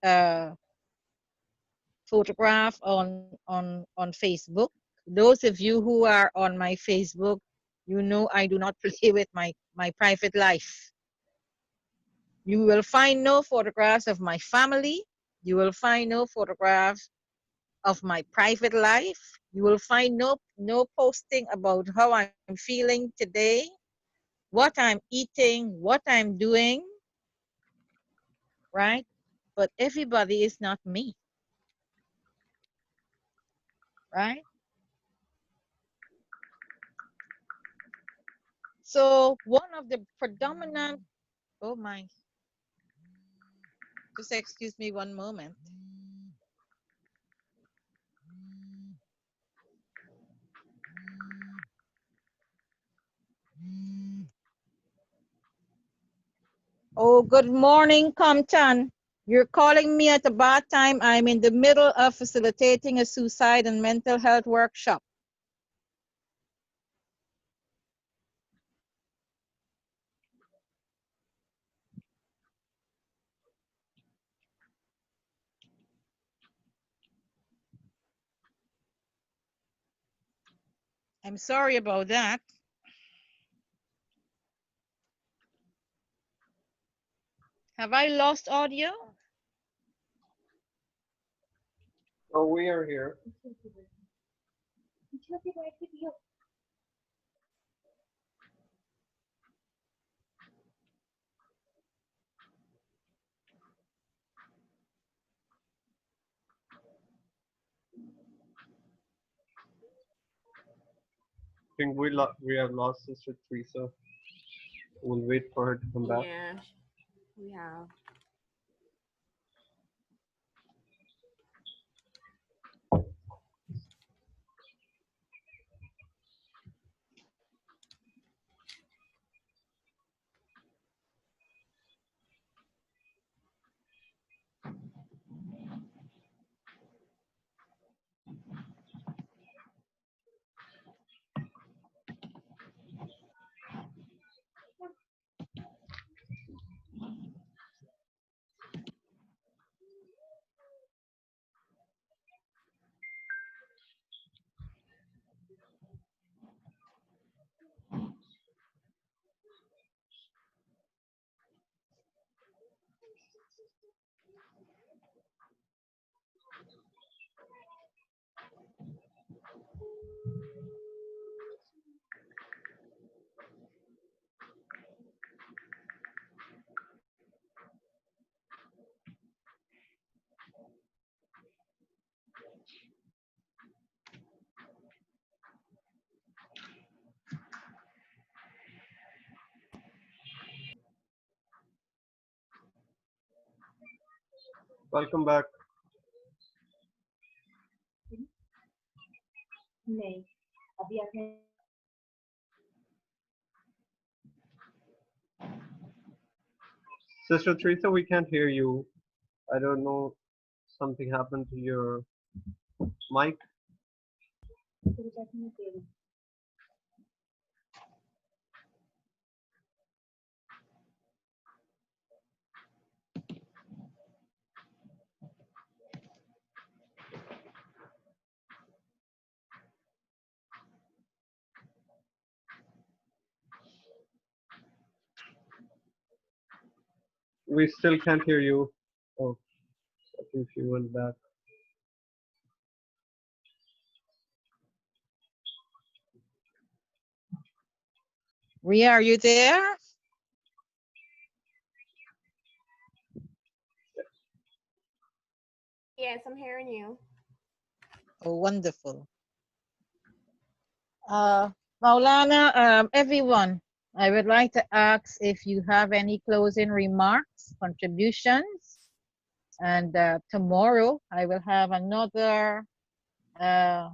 photograph on Facebook. Those of you who are on my Facebook, you know I do not play with my private life. You will find no photographs of my family. You will find no photographs of my private life. You will find no posting about how I'm feeling today, what I'm eating, what I'm doing, right? But everybody is not me, right? So one of the predominant, oh my, just excuse me one moment. Oh, good morning, Compton. You're calling me at a bad time. I'm in the middle of facilitating a suicide and mental health workshop. I'm sorry about that. Have I lost audio? Oh, we are here. I think we have lost Sister Teresa. We'll wait for her to come back. Yeah, we have. Welcome back. Sister Teresa, we can't hear you. I don't know, something happened to your mic. We still can't hear you. Oh, I think she went back. Ria, are you there? Yes, I'm hearing you. Oh, wonderful. Maulana, everyone, I would like to ask if you have any closing remarks, contributions, and tomorrow I will have another uh,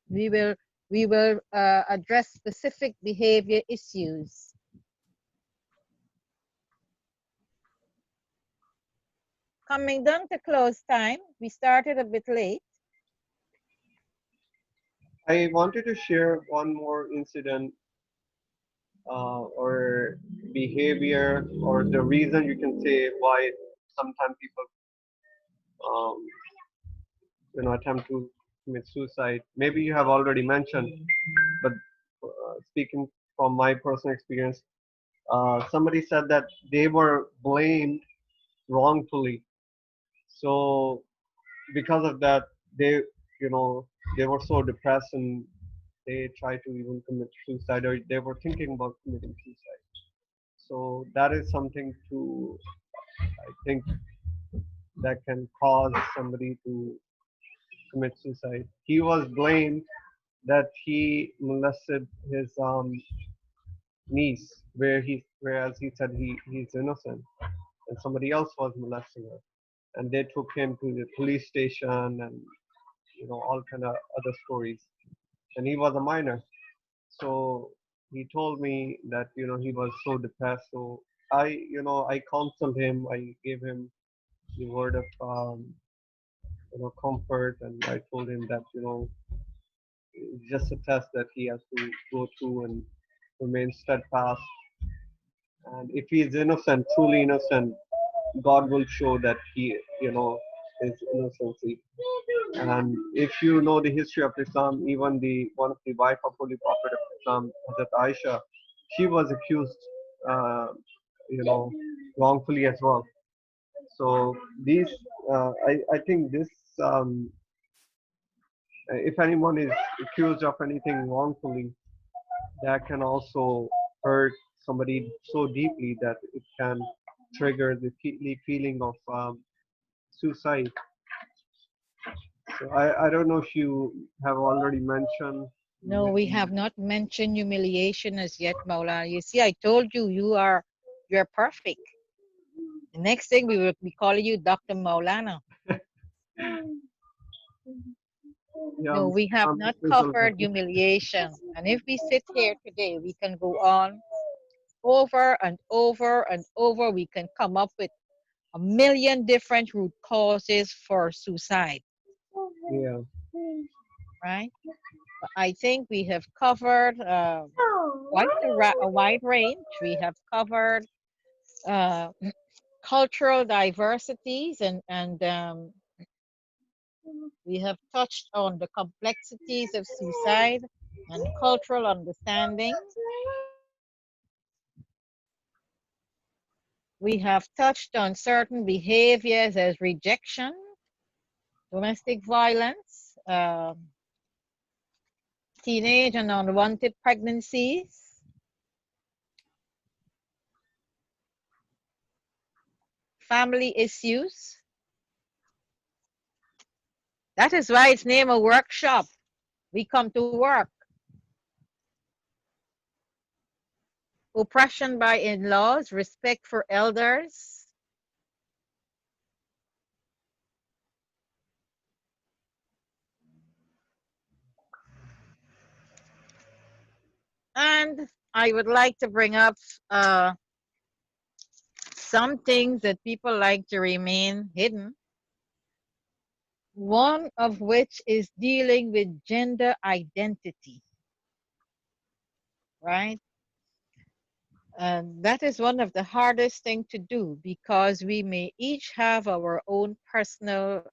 we will address specific behavior issues. Coming down to close time, we started a bit late. I wanted to share one more incident or behavior or the reason you can say why sometimes people um, attempt to commit suicide. Maybe you have already mentioned, but speaking from my personal experience, somebody said that they were blamed wrongfully. So because of that, they you know they were so depressed and they tried to even commit suicide or they were thinking about committing suicide. So that is something to I think that can cause somebody to commit suicide. He was blamed that he molested his niece, whereas he said he's innocent, and somebody else was molesting her, and they took him to the police station and all kind of other stories, and he was a minor. So he told me that he was so depressed. So I counseled him. I gave him the word of comfort, and I told him that it's just a test that he has to go through and remain steadfast. And if he is innocent, truly innocent, God will show that he is innocency. And if you know the history of Islam, even the one of the wife of Holy Prophet of Islam, Hazrat Aisha, she was accused, uh, wrongfully as well. So these, I think this, if anyone is accused of anything wrongfully, that can also hurt somebody so deeply that it can trigger the feeling of suicide. So I don't know if you have already mentioned. No, we have not mentioned humiliation as yet, Maulana. You see, I told you you're perfect. The next thing we will be calling you Dr. Maulana. Yeah, No, we have I'm not still covered humiliation. And if we sit here today, we can go on over and over and over. We can come up with a million different root causes for suicide. Yeah. Right? But I think we have covered quite a wide range. We have covered uh, cultural diversities and we have touched on the complexities of suicide and cultural understanding. We have touched on certain behaviors as rejection, domestic violence, teenage and unwanted pregnancies, family issues. That is why it's named a workshop. We come to work. Oppression by in-laws, respect for elders, and I would like to bring up some things that people like to remain hidden. One of which is dealing with gender identity, right? And that is one of the hardest things to do because we may each have our own personal,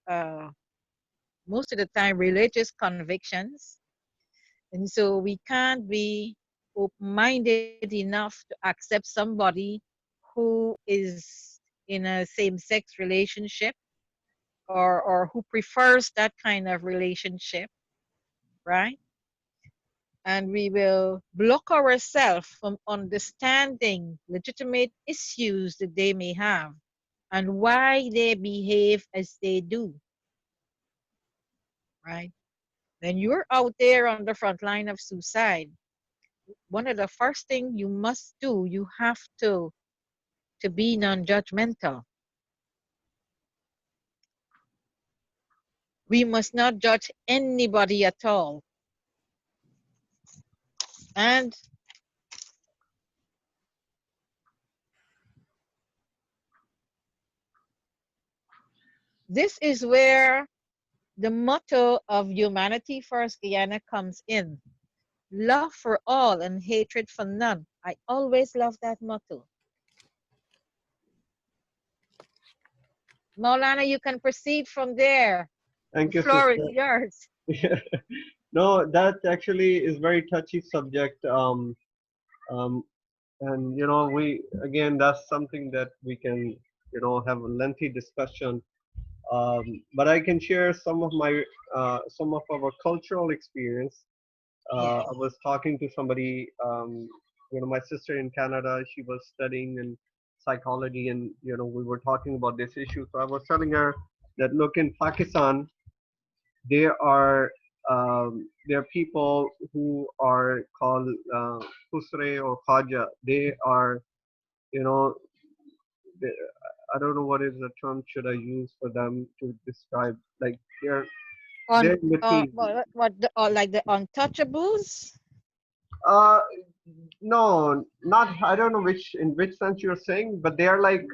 most of the time, religious convictions. And so we can't be open-minded enough to accept somebody who is in a same-sex relationship or who prefers that kind of relationship, right? And we will block ourselves from understanding legitimate issues that they may have and why they behave as they do, right? When you're out there on the front line of suicide, one of the first things you must do, you have to be non-judgmental. We must not judge anybody at all. And this is where the motto of Humanity First Guyana comes in. Love for all and hatred for none. I always love that motto. Maulana, you can proceed from there. Thank The you, floor is sister. yours. No, that actually is very touchy subject. Um, and we again, that's something that we can, have a lengthy discussion. But I can share some of our cultural experience. Yes. I was talking to somebody, my sister in Canada. She was studying in psychology, and we were talking about this issue. So I was telling her that look, in Pakistan, there are people who are called Khusre or Khaja. They are, you know, they, I don't know what is the term should I use for them to describe. Like they're On in between. like the untouchables? Uh, no, not. I don't know in which sense you're saying, but they're like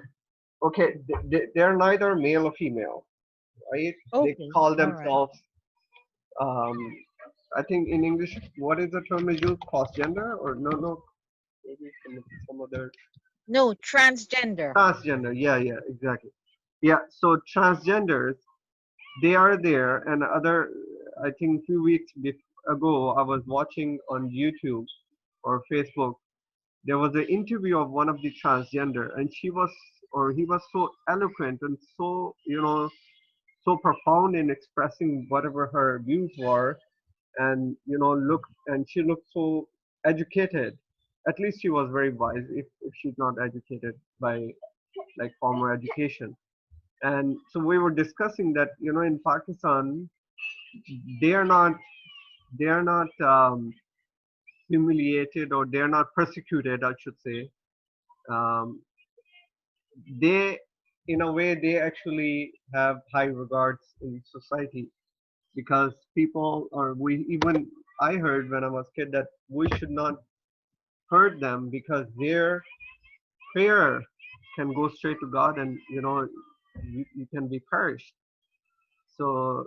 okay, they're neither male or female, right? They Okay, call all right. themselves. Um, I think in English, what is the term is used? Cross gender or no? Maybe some other No, transgender. transgender. Yeah, yeah, exactly. Yeah, so transgenders, they are there, and other. I think a few weeks ago, I was watching on YouTube or Facebook. There was an interview of one of the transgender, and she was or he was so eloquent and so so profound in expressing whatever her views were, and she looked so educated. At least she was very wise, if she's not educated by like formal education. And so we were discussing that in Pakistan they are not humiliated, or they are not persecuted, I should say. um, they in a way they actually have high regards in society, because people, or we even, I heard when I was kid that we should not hurt them because their prayer can go straight to God, and you can be perished. So,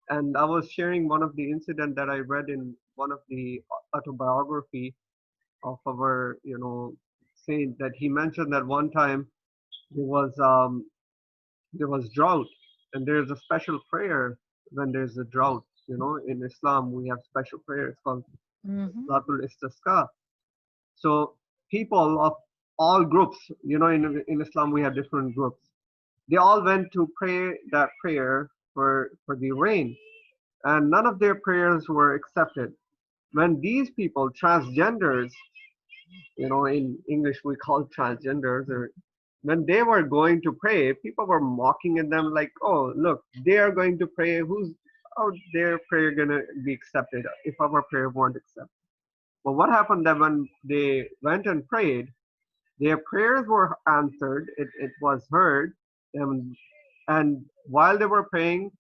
and I was sharing one of the incident that I read in one of the autobiography of our saint, that he mentioned that one time there was um there was drought, and there's a special prayer when there's a drought. In Islam we have special prayers called Mm-hmm. Salatul Istisqa. So people of all groups, in Islam we have different groups. They all went to pray that prayer for the rain, and none of their prayers were accepted. When these people, transgenders, in English we call transgenders, or when they were going to pray, people were mocking at them like, "Oh, look, they are going to pray. How their prayer gonna be accepted if our prayer won't accept?" But what happened that when they went and prayed, their prayers were answered. It was heard, and while they were praying,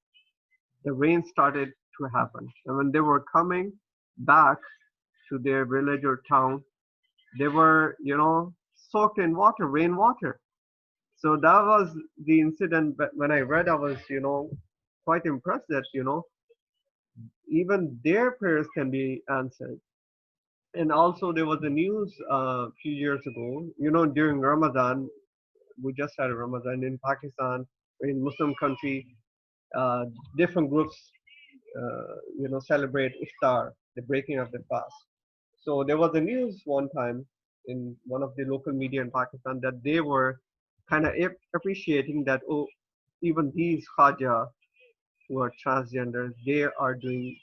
the rain started to happen. And when they were coming back to their village or town, they were, soaked in water, rainwater. So that was the incident. But when I read, I was, quite impressed that, even their prayers can be answered. And also, there was a news a few years ago, during Ramadan, we just had Ramadan in Pakistan, in Muslim country, uh, different groups, celebrate iftar, the breaking of the fast. So there was a news one time in one of the local media in Pakistan that they were kind of appreciating that, oh, even these Khaja who are transgenders, they are doing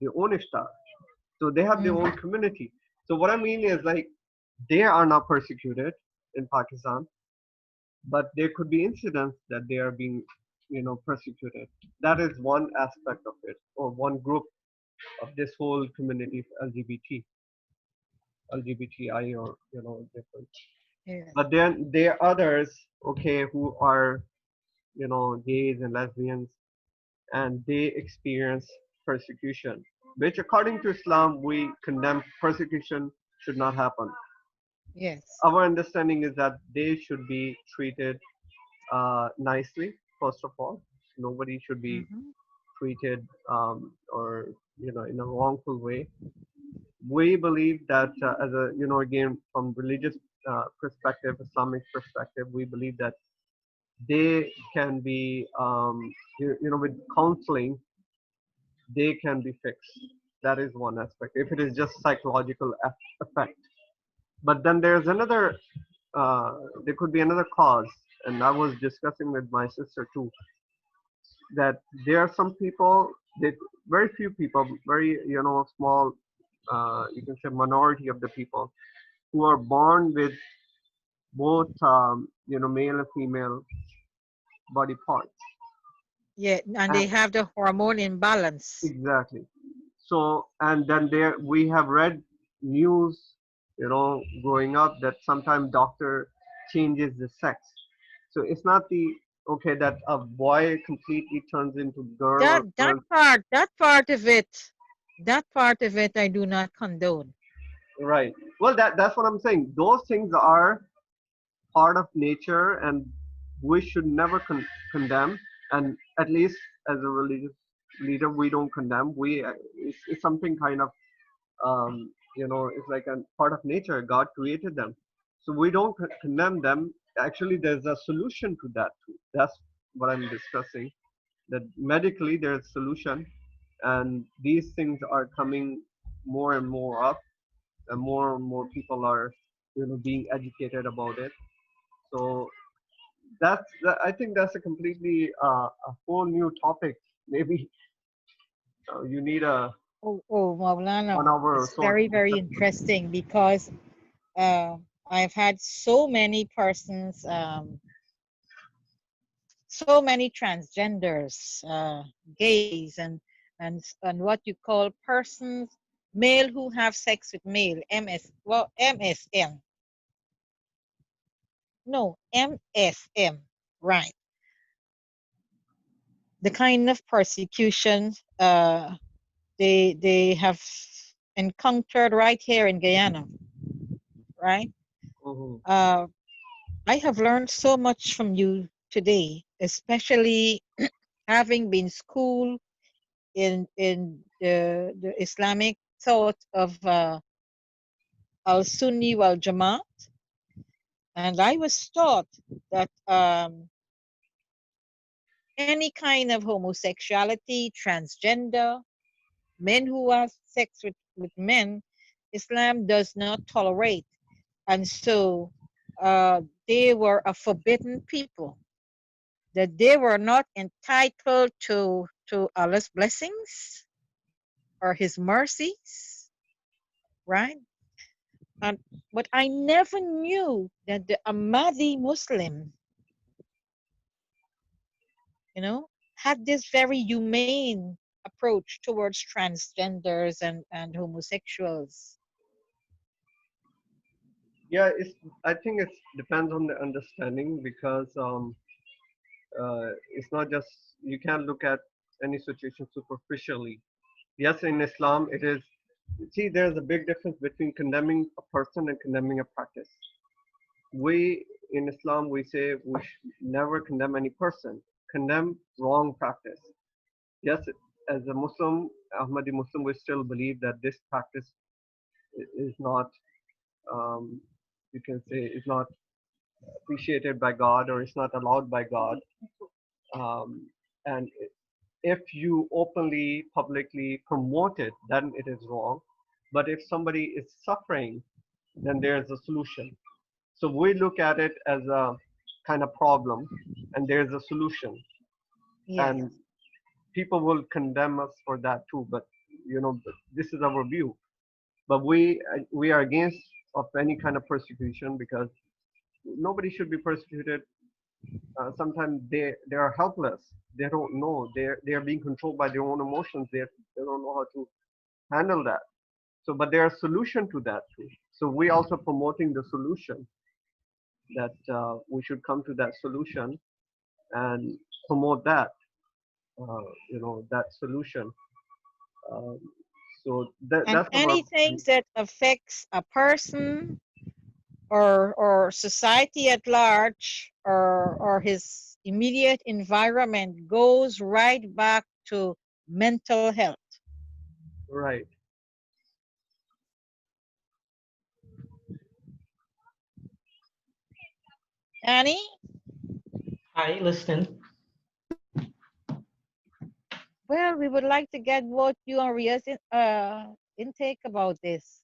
their own iftar. So they have their Mm. own community. So what I mean is like they are not persecuted in Pakistan, but there could be incidents that they are being, persecuted. That is one aspect of it, or one group of this whole community of LGBTI, or different. Yes. But then there are others, okay, who are gays and lesbians, and they experience persecution, which according to Islam we condemn. Persecution should not happen. Yes. Our understanding is that they should be treated nicely. First of all, nobody should be Mm-hmm. treated or in a wrongful way. We believe that as a again from religious perspective, Islamic perspective, we believe that they can be with counseling they can be fixed. That is one aspect if it is just psychological effect. But then there's another there could be another cause, and I was discussing with my sister too, that there are some people that very few people, very small, you can say minority of the people who are born with both male and female body parts. Yeah, and they And have the hormone imbalance. exactly. So and then there we have read news, growing up that sometimes doctor changes the sex. So it's not the okay that a boy completely turns into girl or girl. That part of it, I do not condone. Right. Well, that's what I'm saying. Those things are part of nature, and we should never condemn. And at least as a religious leader, we don't condemn. It's something kind of it's like a part of nature. God created them, so we don't condemn them. Actually, there's a solution to that too. That's what I'm discussing. That medically there's a solution, and these things are coming more and more up, and more people are being educated about it. So I think that's a completely a whole new topic. Maybe you need a Oh, Maulana, 1 hour or it's so very, very discussion. interesting because uh, I've had so many persons, so many transgenders, gays, and what you call persons, male who have sex with male, MSM. No, MSM, right. The kind of persecution they have encountered right here in Guyana, right? Mhm. Uh, I have learned so much from you today, especially having been schooled in the Islamic thought of Al Sunni wal Jamaat, and I was taught that any kind of homosexuality, transgender, men who have sex with men, Islam does not tolerate. And so they were a forbidden people, that they were not entitled to Allah's blessings or His mercies, right? And but I never knew that the Ahmadi Muslim, had this very humane approach towards transgenders and homosexuals. Yeah, I think it depends on the understanding because it's not just, you can't look at any situation superficially. Yes, in Islam, it is, see, there's a big difference between condemning a person and condemning a practice. We, in Islam, we say we should never condemn any person, condemn wrong practice. Yes, as a Muslim, Ahmadi Muslim, we still believe that this practice is not, um, you can say, is not appreciated by God or is not allowed by God. And if you openly, publicly promote it, then it is wrong. But if somebody is suffering, then there's a solution. So we look at it as a kind of problem, and there's a solution. Yes. And people will condemn us for that too. But this is our view. But we are against of any kind of persecution because nobody should be persecuted. Sometimes they are helpless. They don't know. They are being controlled by their own emotions. They don't know how to handle that. So, but there are solution to that too. So we also promoting the solution that we should come to that solution and promote that. That solution. Um, so And that's our. anything that affects a person or society at large or his immediate environment goes right back to mental health. Right. Annie? Hi, listening. Well, we would like to get what you and Ria's intake about this.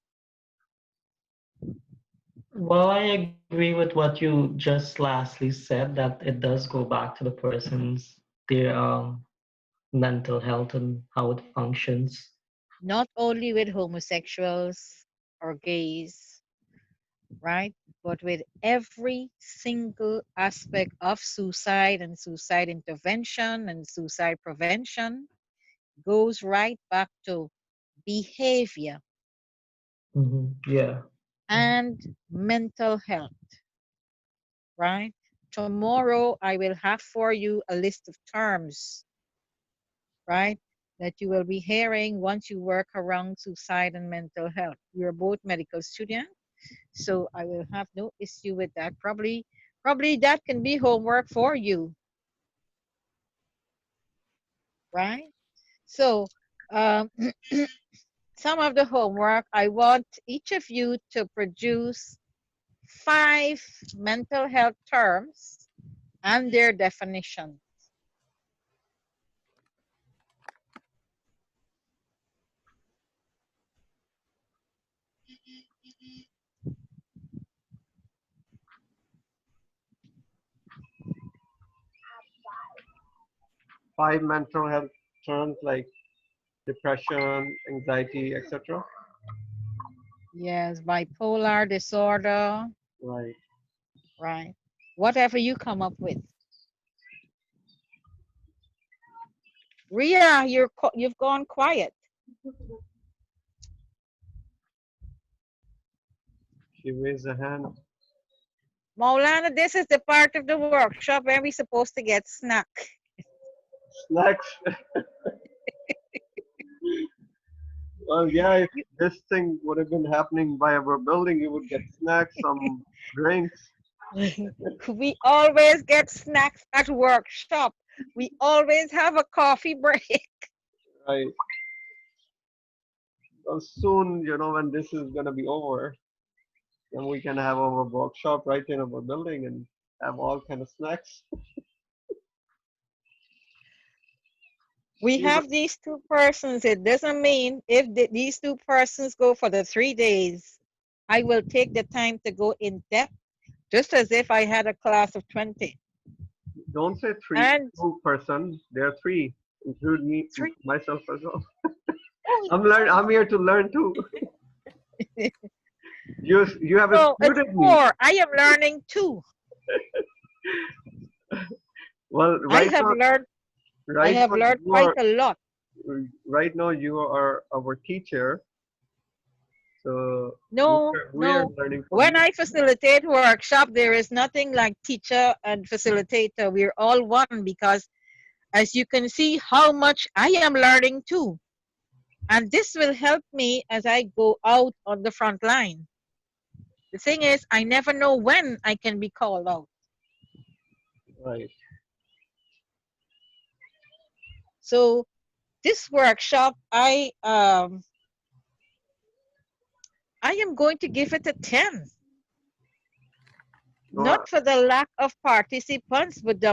Well, I agree with what you just lastly said, that it does go back to the person's, their mental health and how it functions. Not only with homosexuals or gays, right? But with every single aspect of suicide and suicide intervention and suicide prevention goes right back to behavior Yeah. and mental health, right? Tomorrow I will have for you a list of terms, right, that you will be hearing once you work around suicide and mental health. You're both medical students, so I will have no issue with that. Probably that can be homework for you, right? So some of the homework, I want each of you to produce 5 mental health terms and their definition. Five mental health terms like depression, anxiety, etc. Yes, bipolar disorder, Right. right? Whatever you come up with. Ria, you've gone quiet. She raised a hand. Maulana, this is the part of the workshop where we're supposed to get snack. Snacks. Well, yeah, if this thing would have been happening by our building, you would get snacks, some drinks. We always get snacks at workshop. We always have a coffee break. Right. Well, soon, when this is gonna be over, then we can have our workshop right in our building and have all kind of snacks. We have these 2 persons. It doesn't mean if these 2 persons go for the 3 days, I will take the time to go in depth just as if I had a class of 20. Don't say three, And two person. There are three, include me, three, myself as well. oh, I'm here to learn too. You have no, it's excluded me. 4. I am learning too. Well, I have learned, I have learned quite a lot. right now you are our teacher, so No, we are no. learning from When you. I facilitate workshop, there is nothing like teacher and facilitator. We're all one because as you can see how much I am learning too. And this will help me as I go out on the front line. The thing is, I never know when I can be called out. Right. So this workshop, I am going to give it a 10. No, Not for the lack of participants, but the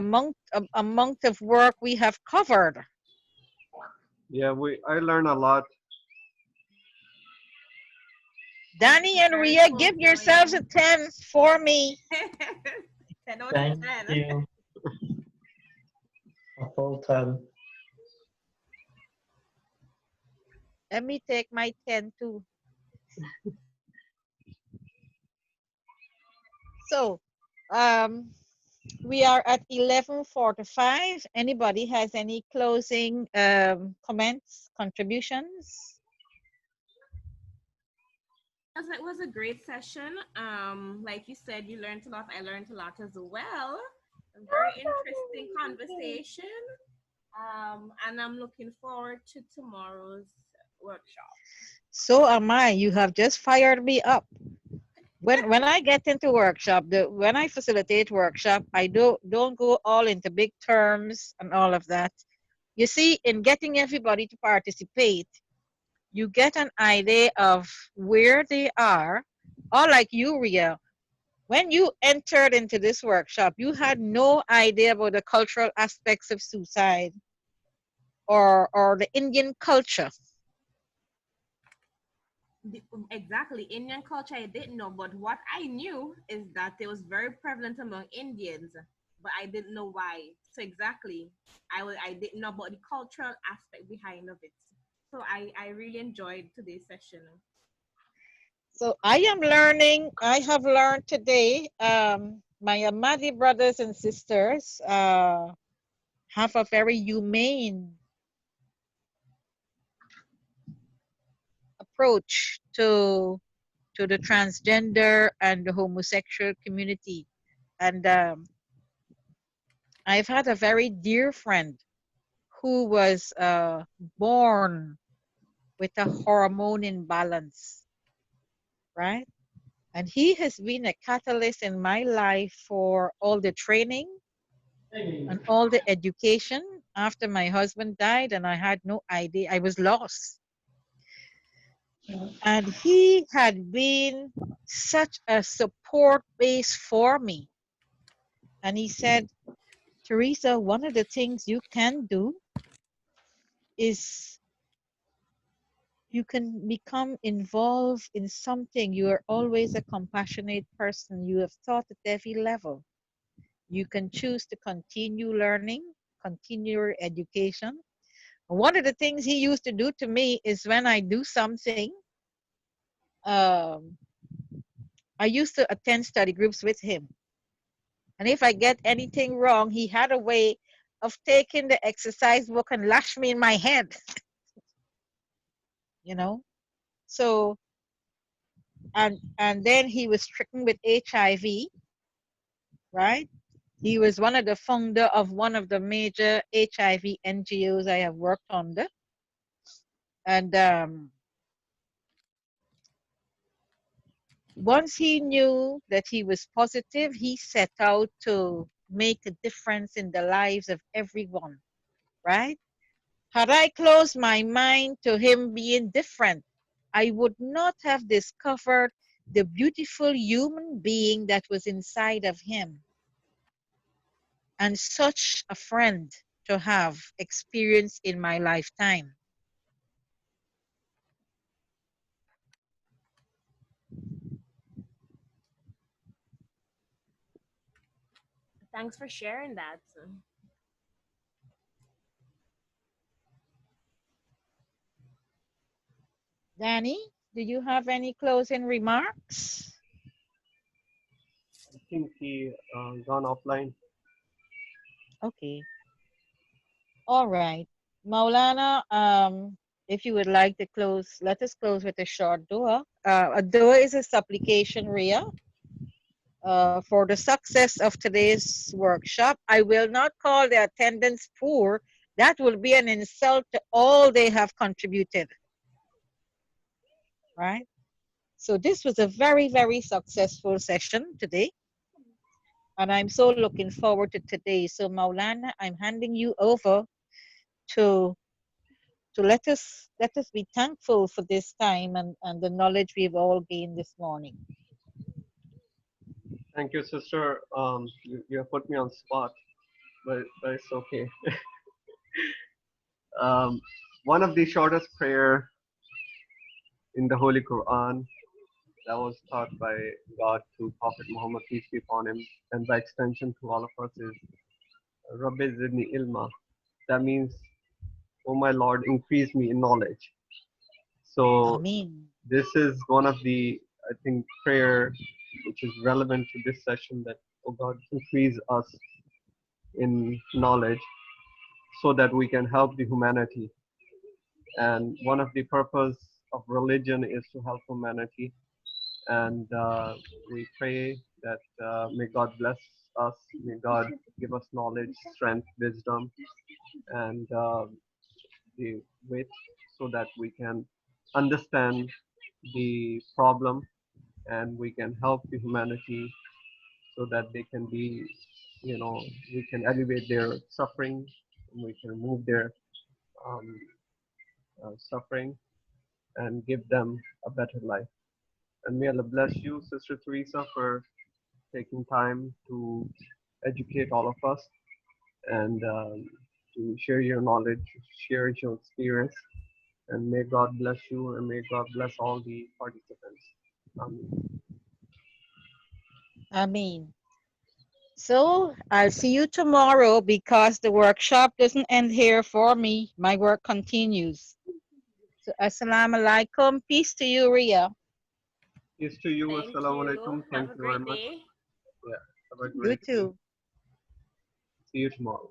amount of work we have covered. yeah, I learn a lot. Danny and Very Ria, give yourselves a fulfilling. 10 for me. 10 out of Thank 10. you. A full 10. Let me take my 10 too. So, um, we are at 11:45. Anybody has any closing comments, contributions? It was a great session. Like you said, you learned a lot. I learned a lot as well. A very interesting conversation. And I'm looking forward to tomorrow's workshop. So am I. You have just fired me up. When I get into workshop, when I facilitate workshop, I don't go all into big terms and all of that. You see, in getting everybody to participate, you get an idea of where they are. Or like you, Ria, when you entered into this workshop, you had no idea about the cultural aspects of suicide or the Indian culture. Exactly. Indian culture, I didn't know, but what I knew is that it was very prevalent among Indians, but I didn't know why. So exactly, I didn't know about the cultural aspect behind of it. So I really enjoyed today's session. So I have learned today, my Ahmadi brothers and sisters have a very humane approach to the transgender and the homosexual community. And I've had a very dear friend who was born with a hormone imbalance, right? And he has been a catalyst in my life for all the training and all the education after my husband died, and I had no idea. I was lost. And he had been such a support base for me. And he said, Teresa, one of the things you can do is you can become involved in something. You are always a compassionate person. You have thought at every level. You can choose to continue learning, continue your education. One of the things he used to do to me is when I do something, um, I used to attend study groups with him. And if I get anything wrong, he had a way of taking the exercise book and lash me in my head, you know. So and then he was stricken with HIV, right? He was one of the founder of one of the major HIV NGOs I have worked under. And once he knew that he was positive, he set out to make a difference in the lives of everyone, right? Had I closed my mind to him being different, I would not have discovered the beautiful human being that was inside of him. And such a friend to have experienced in my lifetime. Thanks for sharing that. Danny, do you have any closing remarks? I think he gone offline. Okay. All right. Maulana, if you would like to close, let us close with a short dua. A dua is a supplication, Ria, for the success of today's workshop. I will not call the attendance poor. That will be an insult to all they have contributed, right? So this was a very, very successful session today. And I'm so looking forward to today. So Maulana, I'm handing you over to let us be thankful for this time and the knowledge we've all gained this morning. Thank you, sister. You have put me on spot, but it's okay. um, one of the shortest prayer in the Holy Quran that was taught by God to Prophet Muhammad, peace be upon him, and by extension to all of us is Rabbi Zidni Ilma. That means, oh my Lord, increase me in knowledge. So Ameen. this is one of the, I think, prayer which is relevant to this session, that, oh God, increase us in knowledge so that we can help the humanity. And one of the purpose of religion is to help humanity. And we pray that may God bless us, may God give us knowledge, strength, wisdom, and the wit, so that we can understand the problem and we can help the humanity so that they can be, we can alleviate their suffering, and we can remove their um, suffering and give them a better life. And may Allah bless you, Sister Teresa, for taking time to educate all of us and to share your knowledge, share your experience. And may God bless you, and may God bless all the participants. Ameen. So I'll see you tomorrow because the workshop doesn't end here for me. My work continues. So assalamu alaikum. Peace to you, Ria. Peace to you. Thank Assalamu you. alaikum. Have Thank a you very great much. day. Yeah. Have a You great day. too. See you tomorrow.